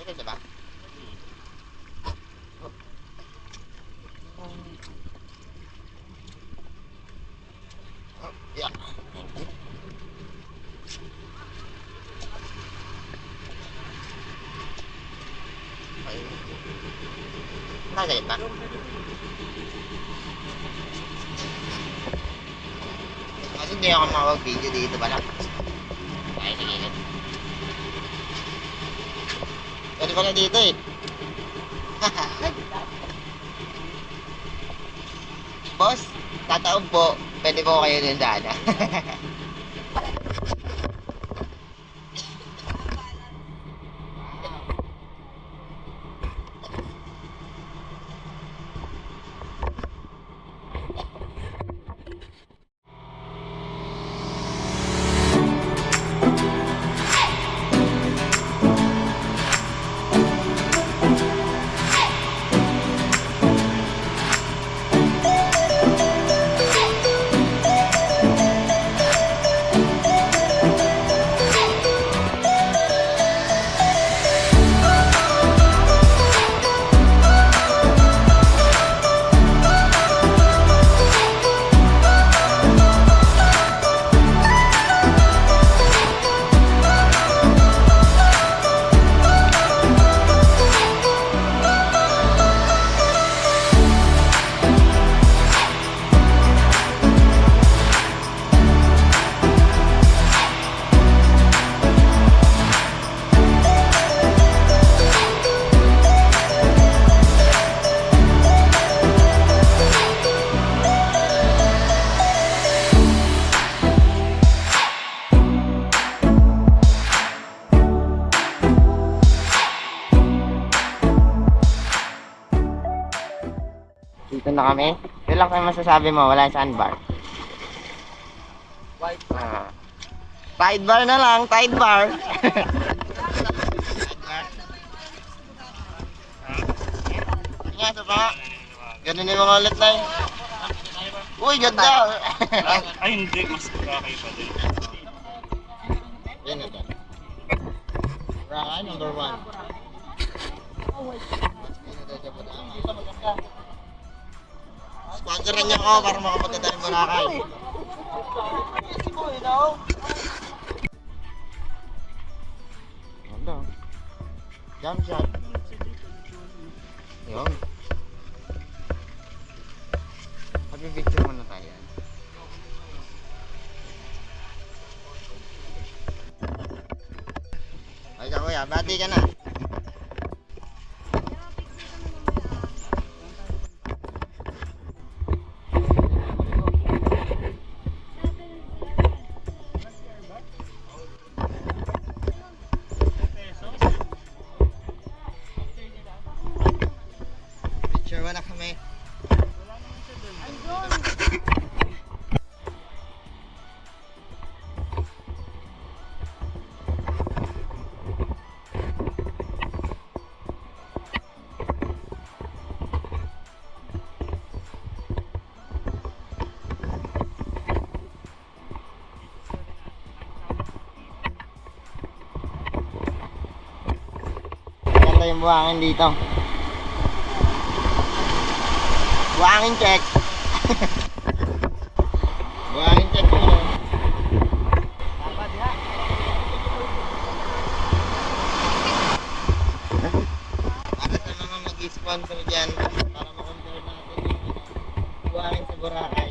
B: Ito diba? Yeah. Nakagayat na? Kasi hindi ako makapag-video dito pala. Ay, sige. Pwede pala dito eh. Boss, tataob po. Pwede po kayo din daan. Dito na kami. Yun lang kayo masasabi mo, wala yung sandbar. Tide bar na lang, tide bar. Nga, ito pa. Ganun yung mga ulit na yun. Uy, ganda.
C: Ay, hindi. Mas Boracay pa din.
B: Yan ito. Boracay, number 1. Sponsoran niyo ako para makapunta tayo ng Boracay. Ganda. Jump shot. Yun. Happy picture muna tayo. Ay ka kuya, bati ka na. Picture mo na kami. Ganda yung buhangin dito. Buhangin check. Buhangin check mo. Para sa mga mag-sponsor dyan, para ma-compare natin yung buhangin sa Boracay.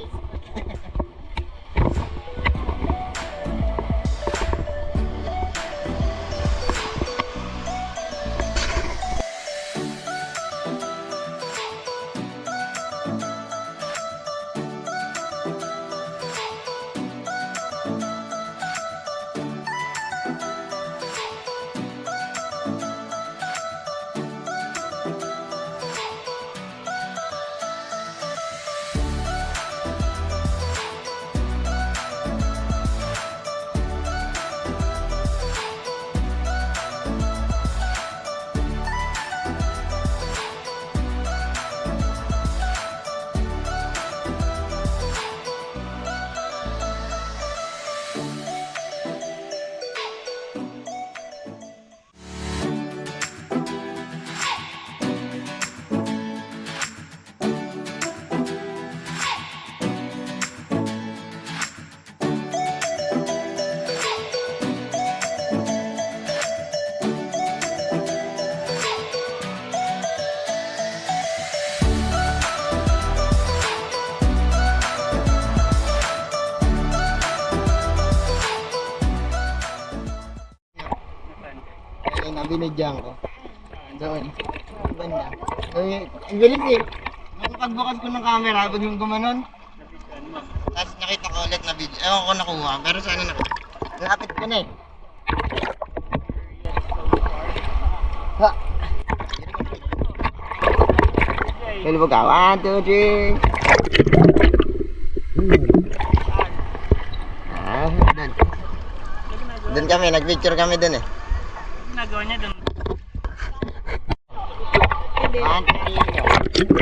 B: Ayun, nabinidyan ko. Doon. Banda. Ang galing eh. Nung pagbukas ko ng camera, pag yung gumanon. Tapos nakita ko ulit na video. Ewan ko nakuha, pero sana nakuha. Lapit ko na eh. Ha! Kalibog ka. 1, 2, 3. Ah, doon. Doon kami, nag-picture kami doon eh.
C: Ginagawa niya doon.
B: 1, 2, 3.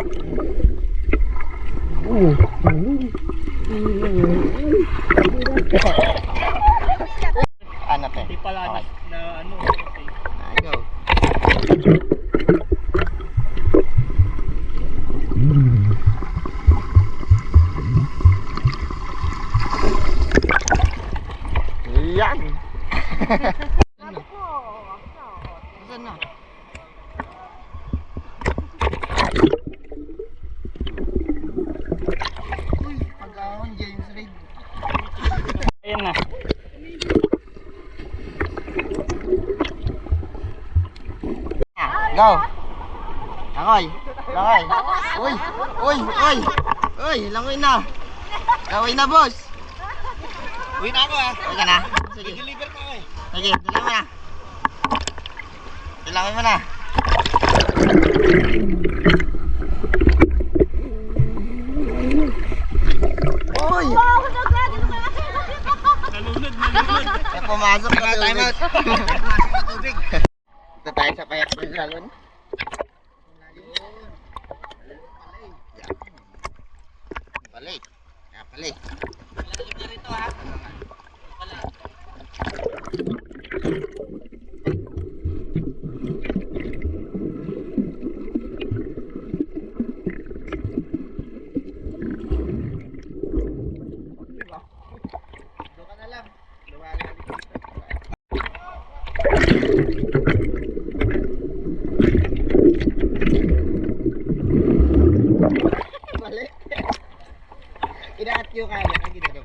B: Ano pe?
C: Hindi pala
B: Okay.
C: na ano. Okay.
B: Go. Yan. Saan na? Uy, pag-ahon James Reid.
C: Ayan na.
B: Go. Langoy. Langoy. Uy, uy, uy. Uy, langoy na. Langoy na, boss. Uwi na ako ah. Uwi ka na? Sige. Deliver ka eh. Sige, dala mo na. Dalawin mo na. Uy!
C: Nalunod, nalunod.
B: Kaya pumasok na time out. Pumasok na tubig. Ito tayo sa payak ng salon. Palay. Palay. Doon ka na lang. Mali. Inaat yung kanan. Ang ginagawa.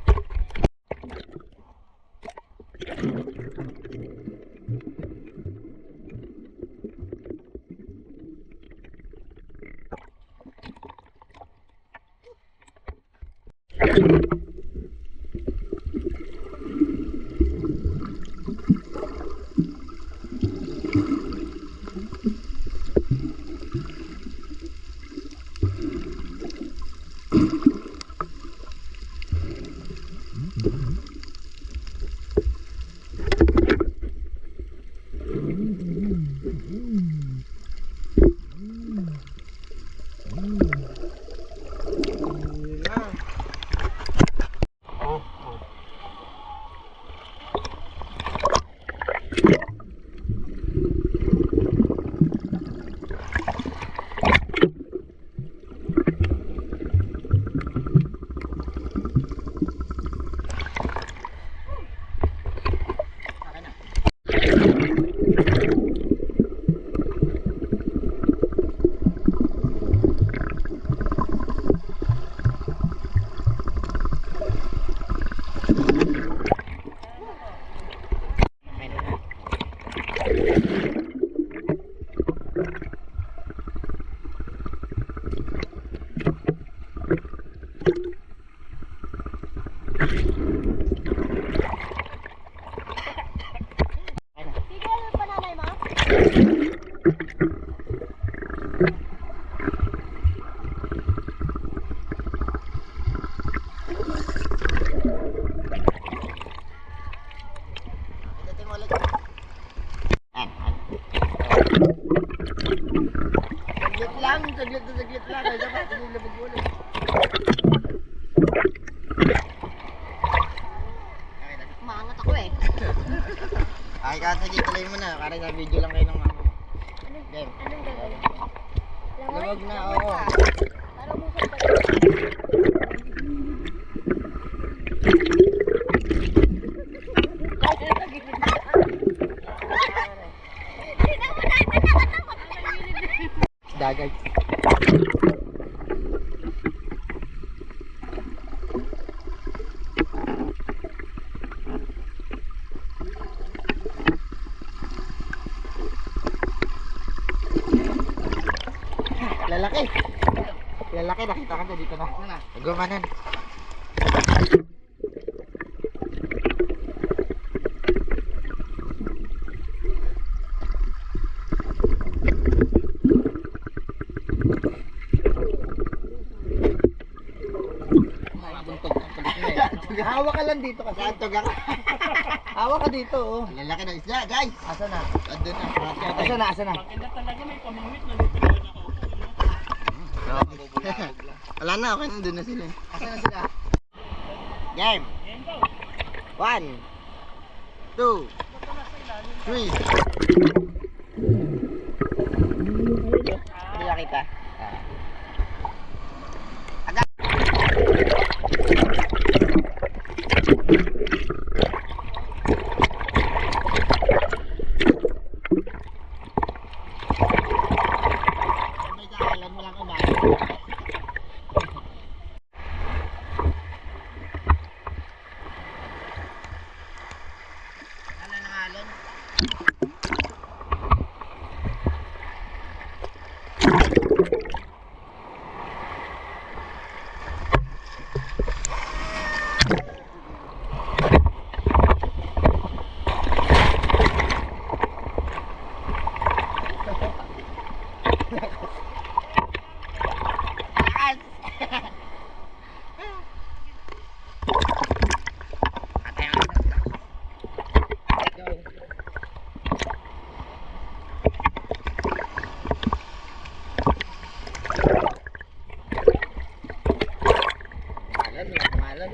B: Saglit lang. Kaya dapat nilabog ulit.
E: Maangat ako eh.
B: Ay, kasi tuloy mo na. Para sa video lang kayo ng mama mo. Game.
E: Anong gagawin?
B: Lumag na ako.
E: Para umusap pa.
B: Dagat. Lalaki. Lalaki, nakita ka na dito na. Gumanan. Hawak ka lang dito kasi. Hawak ka dito, oh. Lalaki ng isda, guys. Asa na? Andun na. Asa na?
C: Maganda talaga may pamimit na dito na nakaupo, no?
B: Wala na, okay, nandun na sila. Asa na sila? Game.
C: Yan daw.
B: 1, 2, 3. Hindi nakita. May kakalan mo lang kumain. Alon ang alon. Malan.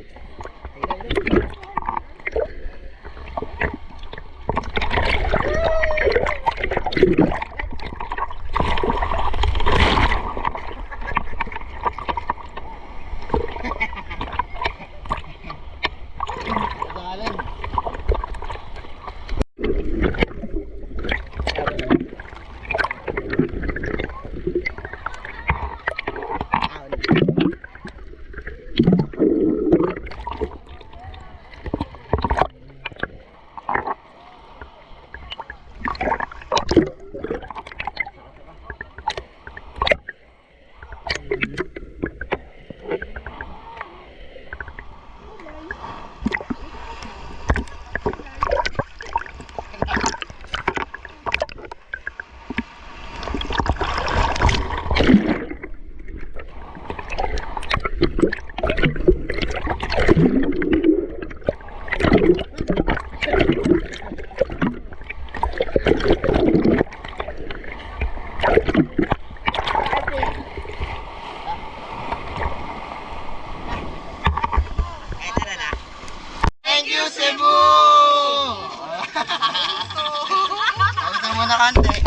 B: Thank you, Cebu! Kalitan mo na kante.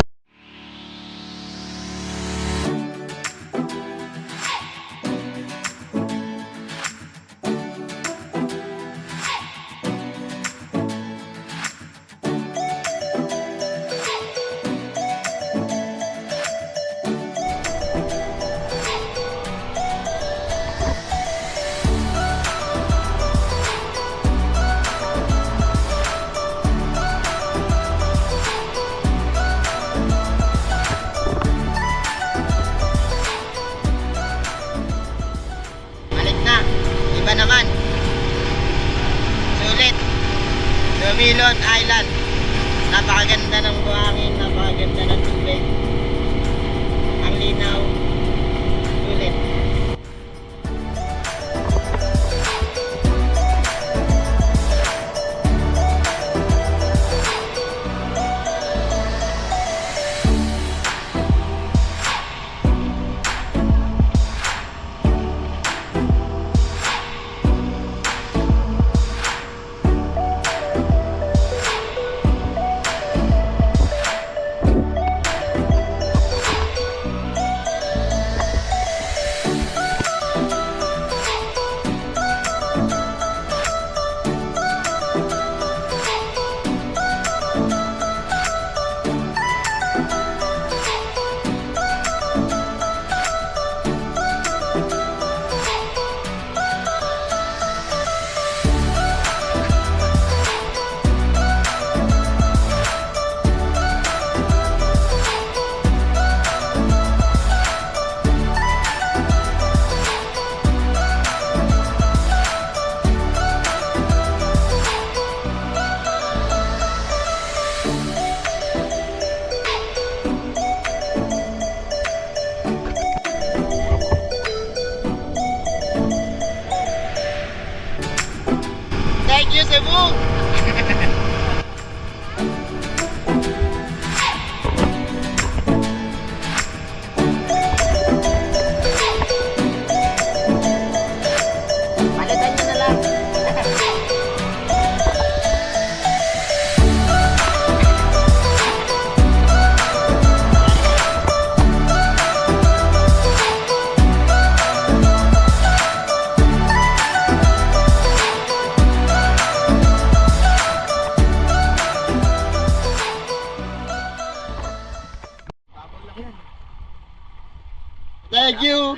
B: Thank you.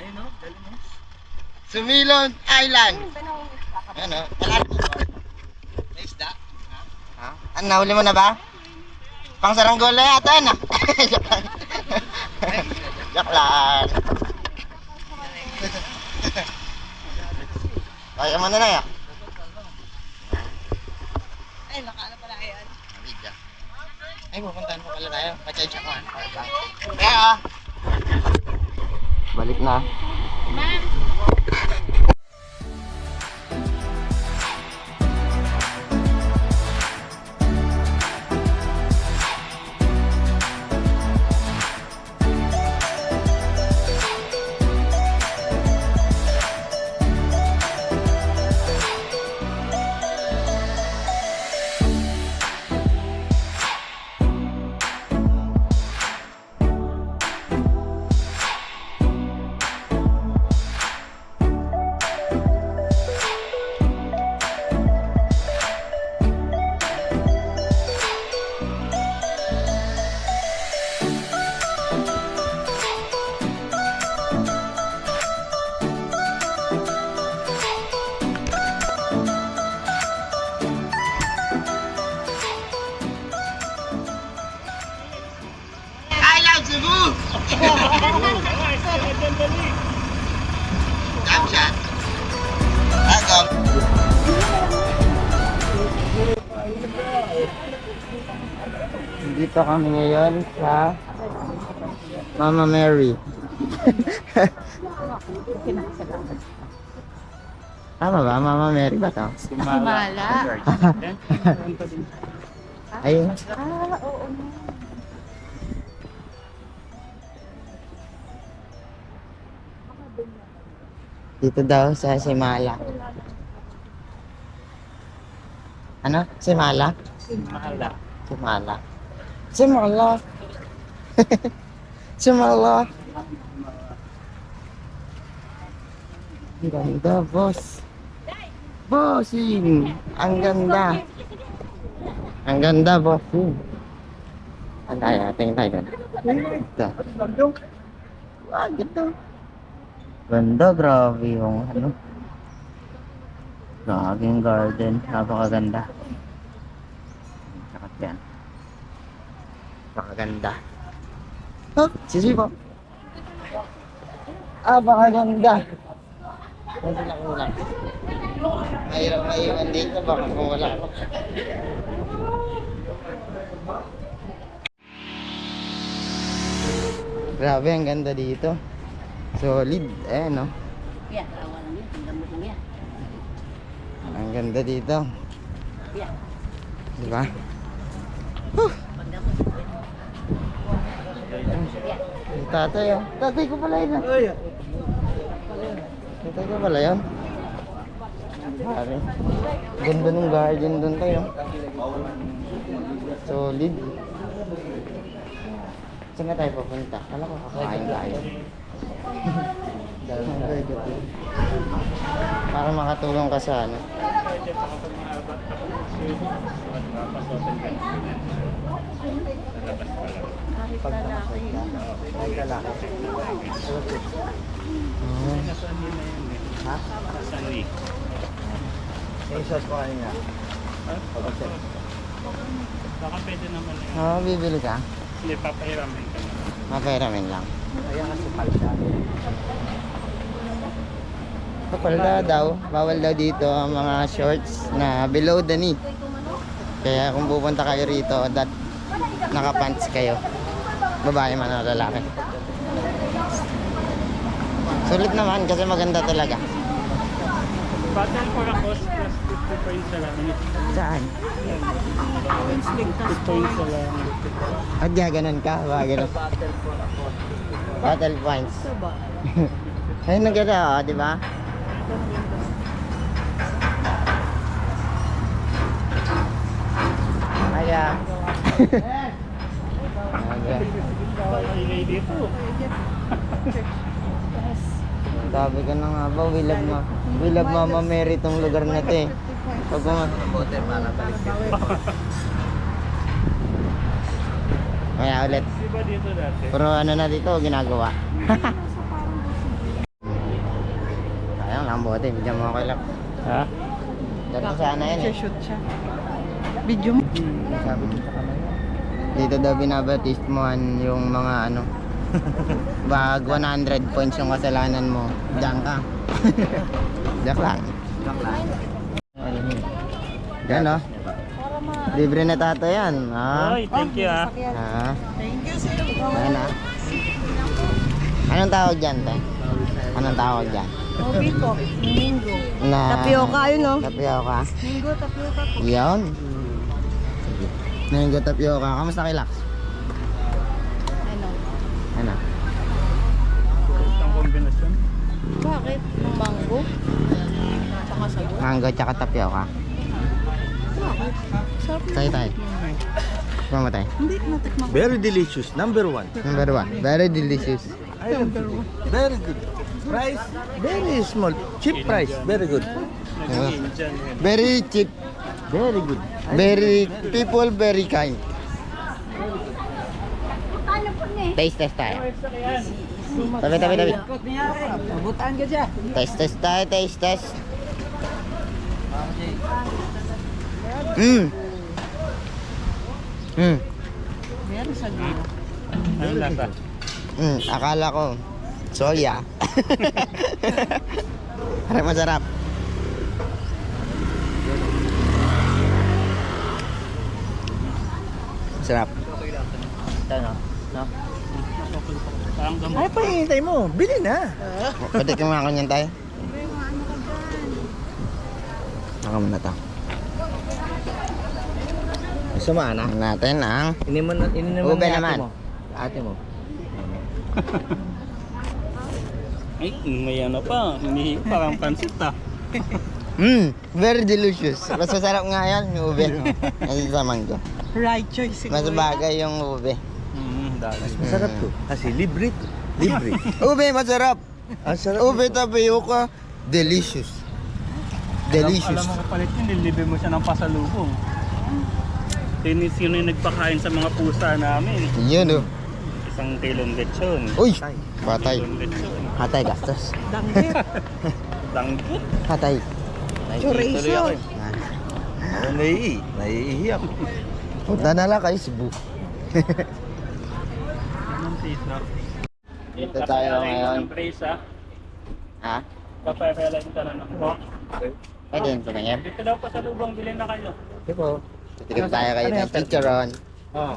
B: Sumilon Island. Ano? Wala na. May isda? Ha? Ano, nahuli mo na ba? Pang saranggola yata yan ah. Joke lang. Joke lang. Kaya mo na na ya.
F: Ay, nakala pala yan.
B: Ay, pupuntahan mo pala tayo. Pachay-chay ko. Kaya balik na. I love Cebu! Jump shot. Agam. Dito kami ngayon sa Mama Mary. Tama ba? Mama Mary ba to?
D: Himala.
B: Ayun. Dito daw sa Simala. Ano? Simala?
C: Mahala.
B: Simala. Simala. Simala. Ang ganda, boss. Bossing! Ang ganda. Ang ganda, bossing. Ang tayo, tingin tayo doon. Ito. Wah, ganda. Ganda, grabe yung ano. Grabe yung garden. Napakaganda. Sakat yan. Napakaganda. Oh, sisipo. Napakaganda. Hindi lang ulang. Mahirap maiwan dito. Baka kung wala ako. Grabe, ang ganda dito. Solid. Eh, no?
E: Yeah, awan niya. Ang gamot niya.
B: Ang ganda dito.
E: Yeah.
B: Diba? Yung tatay, oh. Tatay ko pala yun. Tatay ko pala yun. Grabe. Ganda ng garden doon tayo. Solid. Saan na tayo papunta? Kala ko kakain tayo. Para makatulong ka sa ano. Pag nakasal ka, kahit lalaki. Ha?
C: Saan eh?
B: Yung shot ko kanina.
C: Baka pwede naman eh.
B: Oo, bibili ka?
C: Hindi, papahiramin ka naman.
B: Maperamin lang.
G: Kaya kasi palda.
B: Kapalda daw, bawal daw dito ang mga shorts na below the knee. Kaya kung pupunta kayo rito, naka-pants kayo. Babae man o lalaki. Sulit naman kasi maganda talaga.
C: Battle for a cost plus 50 points sa lang.
B: Saan?
C: 50 points sa lang.
B: At gaganon ka? Ba, ganun. Battle points. Ayun na ganda, oh, di ba? Kaya.
C: Ingay dito.
B: Sabi ko na nga ba, we love Mama Mary tong lugar na to eh. Pag Kaya ulit.
C: Di ba dito dati?
B: Pero ano na dito, ginagawa. Ang bote, bigyan mo ako lang.
C: Ha?
B: Ganun sana yan eh.
D: Shoot siya. Video mo.
B: Sabi ko sa kanila. Dito daw binabatismohan yung mga ano. Bag 100 points yung kasalanan mo. Diyan ka. Joke lang. Yan o. Libre na tato yan. Ha?
C: Oy, thank you ah.
B: Ha?
D: Thank you, sir.
B: Ayan ha. Anong tawag dyan, te? Anong tawag dyan?
F: Obi po, Mingo.
B: Na...
F: Tapioca, ayun o.
B: Tapioca.
F: Mingo, tapioca po.
B: Yun. Mango tapioca. Kamusta kay Lax?
F: Ano?
B: Ano?
C: Ang kombinasyon.
F: Bakit? Mango? Tsaka sago?
B: Mango tsaka tapioca.
F: Bakit? Sarap
B: Tayo tayo. Mama tayo.
D: Hindi, natikman ko.
A: Very delicious. Number 1.
B: Number 1. Very delicious.
A: Very good. Price, very small. Cheap price. Very good.
B: Very cheap.
A: Very good.
B: Very people very kind. Taste test tayo. Tabi. Taste test tayo, taste test.
D: Meron sa gila.
C: Anong lasa?
B: Akala ko soya. Harap masarap. Sarap. Ito no? No?
C: Parang gamot.
A: Ay, pahihintay mo. Bili na.
B: Pwede ka mga kanyan tayo? Baka muna to.
A: Gusto mo, anak?
B: Natin ang
A: Ininom
B: ube
A: ni ate
B: naman.
A: mo. Ate mo.
C: Ay, may ano pa. May parang pansit ah.
B: Very delicious. Mas masarap nga yan yung ube. Kasi sa mango.
D: Right choice siguro.
B: Mas bagay yung ube.
C: Dali.
A: Masarap to. Kasi libre to. Libre.
B: Ube masarap.
A: Ang sarap.
B: Ube tapioca. Delicious. Delicious.
C: Alam mo kapalit yun, nililibre mo siya ng pasalubong. Sino yung nagpakain sa mga pusa namin?
B: Yun oh.
C: 1 kilong lechon.
B: Uy! Patay.
C: Kilong lechon.
B: Patay gastos.
D: Danggit.
C: Danggit.
B: Patay.
C: Tuloy ako eh.
A: Ako naiiyak.
B: Punta na lang kayo Cebu.
C: Anong pizza?
B: Dito tayo ngayon.
C: Ng brace ah.
B: Ha?
C: Papayalain ka na ng pork.
B: Pwede yun tumingin.
C: Dito daw pa sa lubang, bilhin na kayo.
A: Diba?
B: Titigil tayo kayo ng chicharon.
A: Oh.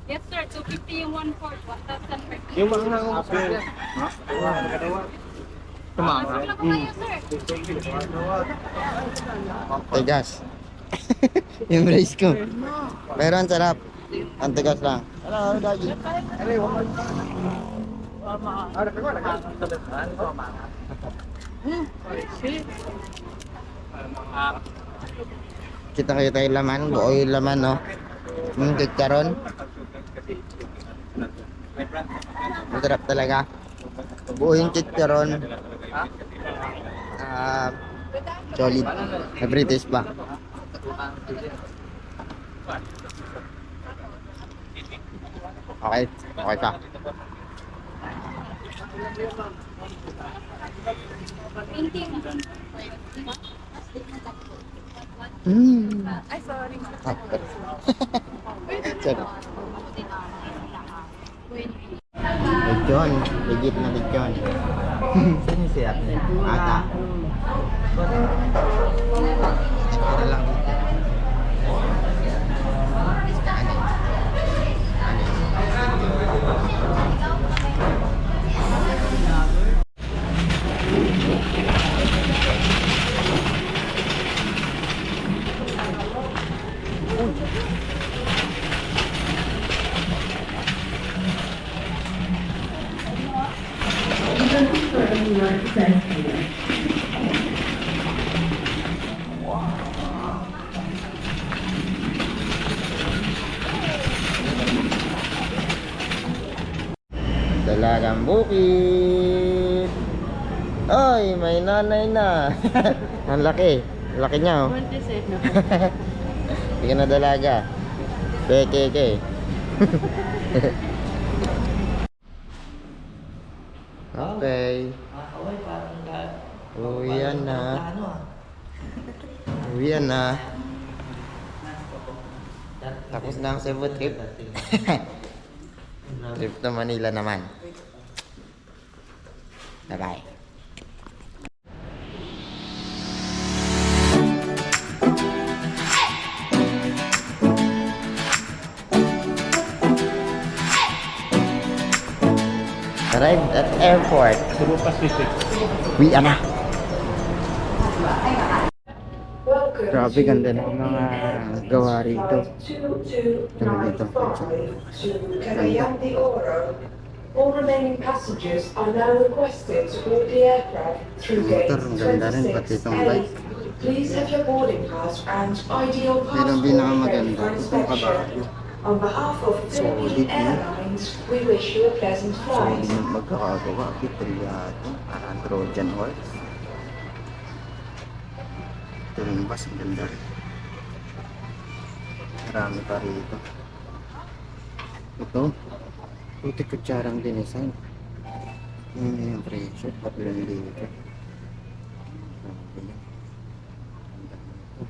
H: Yes, sir. 250 yung 1/4. 1,000 per kilo.
A: Yung mga upper.
H: Mas lang po kayo, sir.
B: Tigas. Yung rice ko. Pero ang sarap. Ang tigas lang. Hello, Daddy. Kita yung laman. Buo yung laman, no? Chicharon. Masarap talaga. Buo yung chicharon. Solid. British pa. Okay. Okay ka.
H: Painting.
D: Ay, sorry.
B: Sorry. Lechon. Legit na lechon.
A: Saan yung siyak niya?
B: Ata. Para lang dito. Dalagang bukid. Ay, may nanay na. Ang laki. Laki niya, oh. Hindi ka na dalaga. Peke. Okay. Uwi Uwian na. Uwian na. Tapos na ang Cebu trip. Trip to Manila naman. Bye-bye. Arrived at airport.
C: Cebu Pacific.
B: Uwian na. Grabe, ganda ng mga gawa rito. Ganda dito.
I: All remaining passengers are now requested to board the aircraft through gate
B: Motor, ang ganda rin, pati itong
I: 26A.
B: bike.
I: Please have your boarding pass and ID or
B: Pero ang
I: passport ready
B: pinakamaganda,
I: for
B: itong
I: inspection.
B: kabayo.
I: On behalf of
B: Solid,
I: Philippine
B: no?
I: Airlines, we wish you a pleasant
B: So,
I: flight.
B: hindi mo magkakagawa. Kitriyato. Parang Trojan horse. Ito rin bus, ang ganda rin. Marami pa rito. Ito. Puti kutsarang dinesign. Yung presyo. Papilang dito. Grabe yan. Ang ganda nito.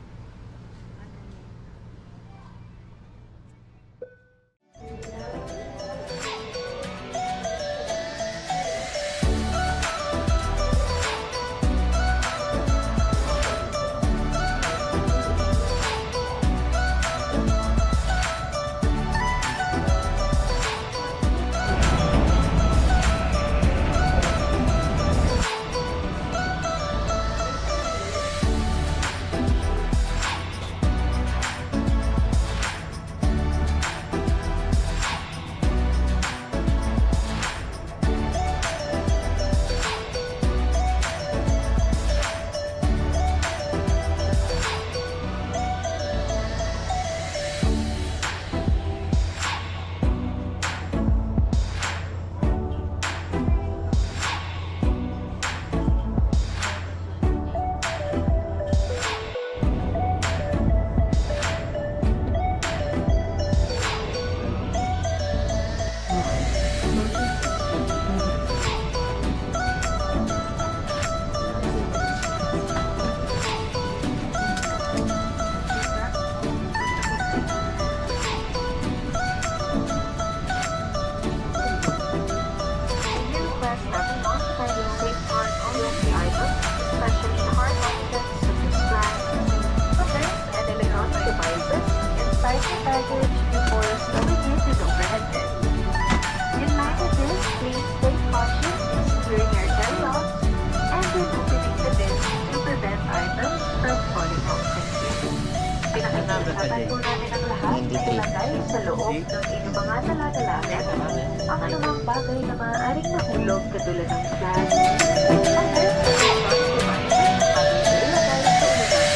E: Pinakikinapan po natin ang lahat na ilagay sa loob ng inyong mga talatalamin ang anumang bagay na maaaring nahulog katulad ng flash, hanggang sa electronic devices bagay sa ilagay sa ulan.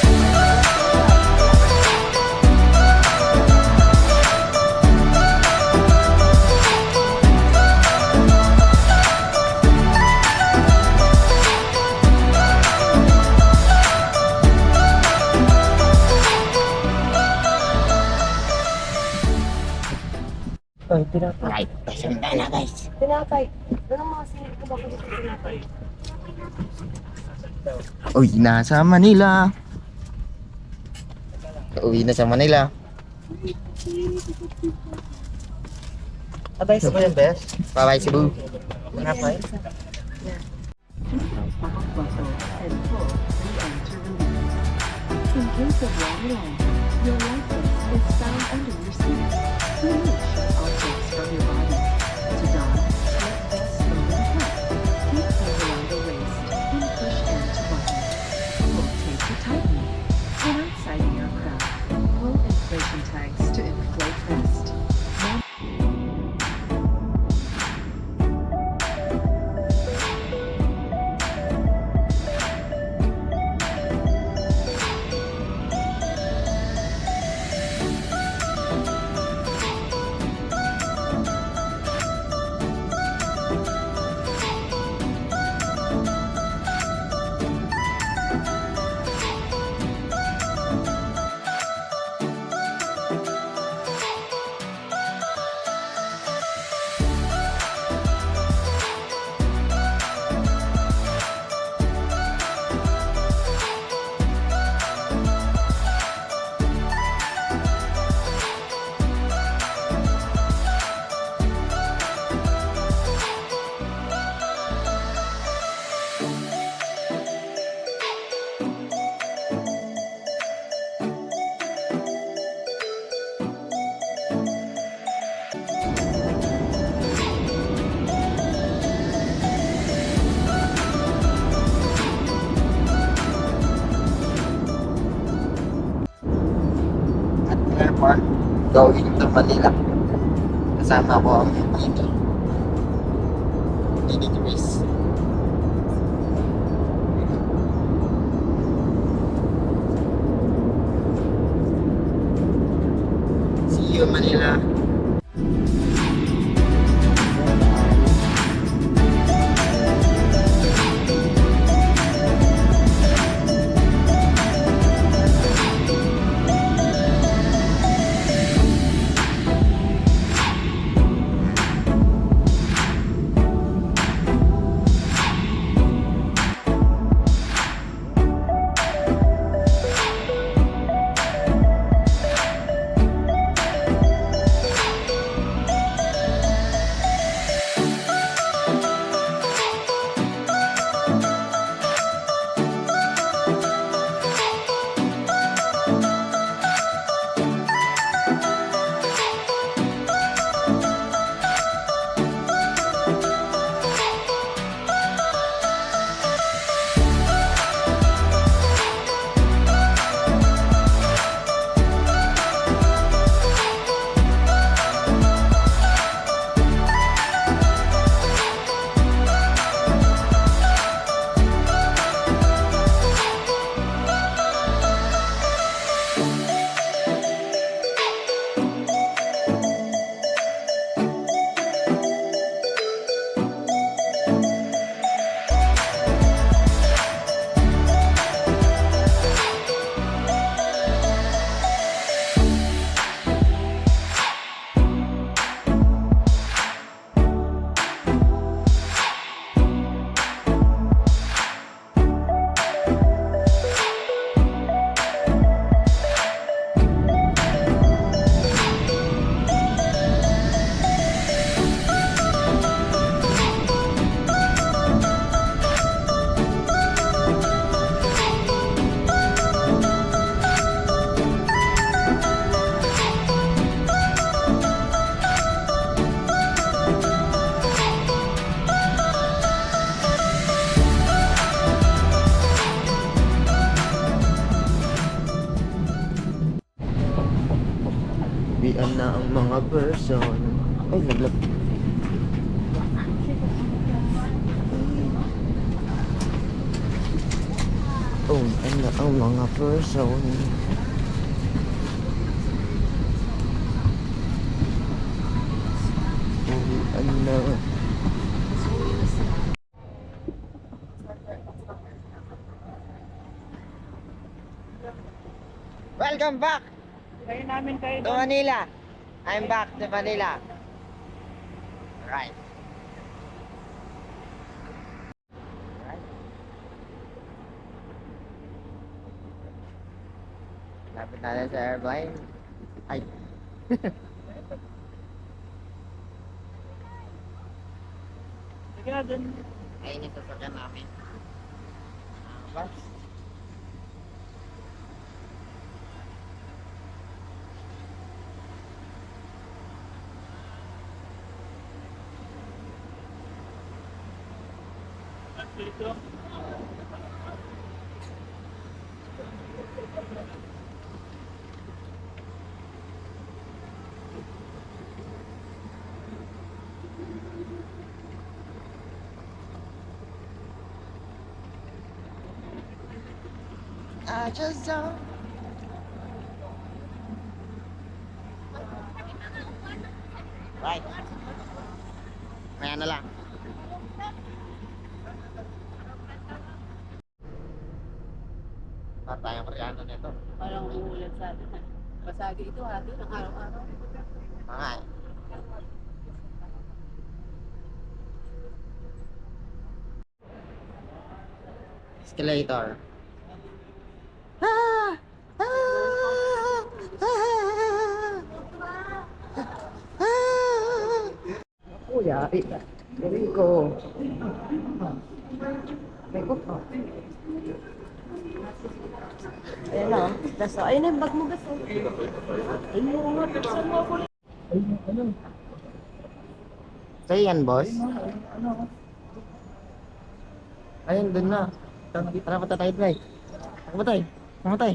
B: Right, pasundan na guys.
F: Tinapay. Anong mga sinip ko ba kung gusto tinapay?
B: Uy, nasa Manila. Uwi na sa Manila.
A: Abay, Cebu yung best.
B: Bye-bye, Cebu.
A: Tinapay.
J: In case of wrong life, your license is found under your seat. Remove sharp objects from your body. To don, slip vest over the head. Keep them around the waist and push end to button. Pull tape to tighten. When outside the aircraft, pull inflation tags to inflate vest.
B: going to Manila. Kasama ko ang Lady Chris. See you in Manila. Bian na ang mga person. Ay, naglap. Oh, na ang mga person. Bian na. Welcome back
C: Kaya namin kayo
B: to Manila. I'm back to Manila. Right. Lapit natin sa airplane. Ay.
C: Sige na dun.
B: Ayun yung sasakyan namin. Bus.
C: Dito.
B: I just don't. Right. Maya na lang. Para tayong koreano nito.
D: Parang umuulan sa atin. Basagi ito hati ng araw-araw.
B: Mga escalator. Kuya, yari ko. May ko pa. Ayan o, daso. Ayun na yung bag mo, daso. Ayun mo nga, tiksan mo ako. Sa'yo yan, boss? Ayun, dun na. Tara, pata tayo, Trey. Mamatay. Mamatay.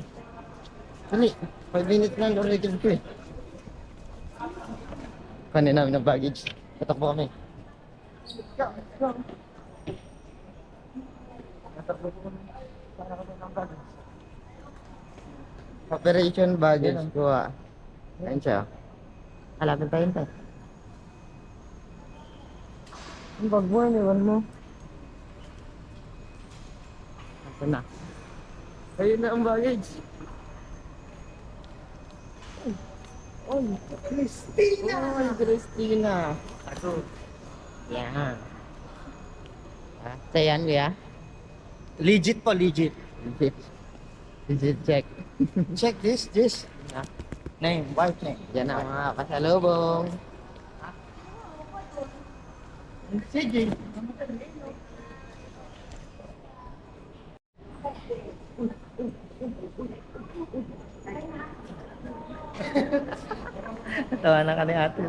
B: Dali. 5 minutes na, ulitin ko eh. Kanin namin ng baggage. Tatakbo kami. Tatakbo kami. Para kami ng baggage. Operation baggage. Kuha. Ayun siya. Halapin tayo tayo. Ang bag mo, iniwan mo. Ito na. Ayun na ang baggage. Oy, Christina! Oy, Christina! Ako. Yan. Sa yan, kuya?
G: Legit po, legit.
B: Legit. Legit check.
G: Check this. Name, wife name.
B: Yan ang mga pasalubong.
G: Sige.
B: Tawa na ka ni ate.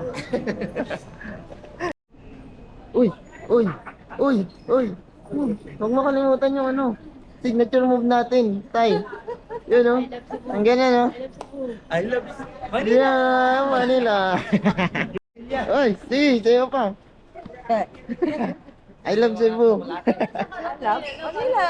B: Uy! Uy! Uy! Uy! Huwag mo kalimutan yung ano. Signature move natin. Tay. Yun o. Ang ganyan o.
G: I love
B: Yeah, Manila. Uy! Si! Sa'yo pa. I love Cebu.
F: Manila.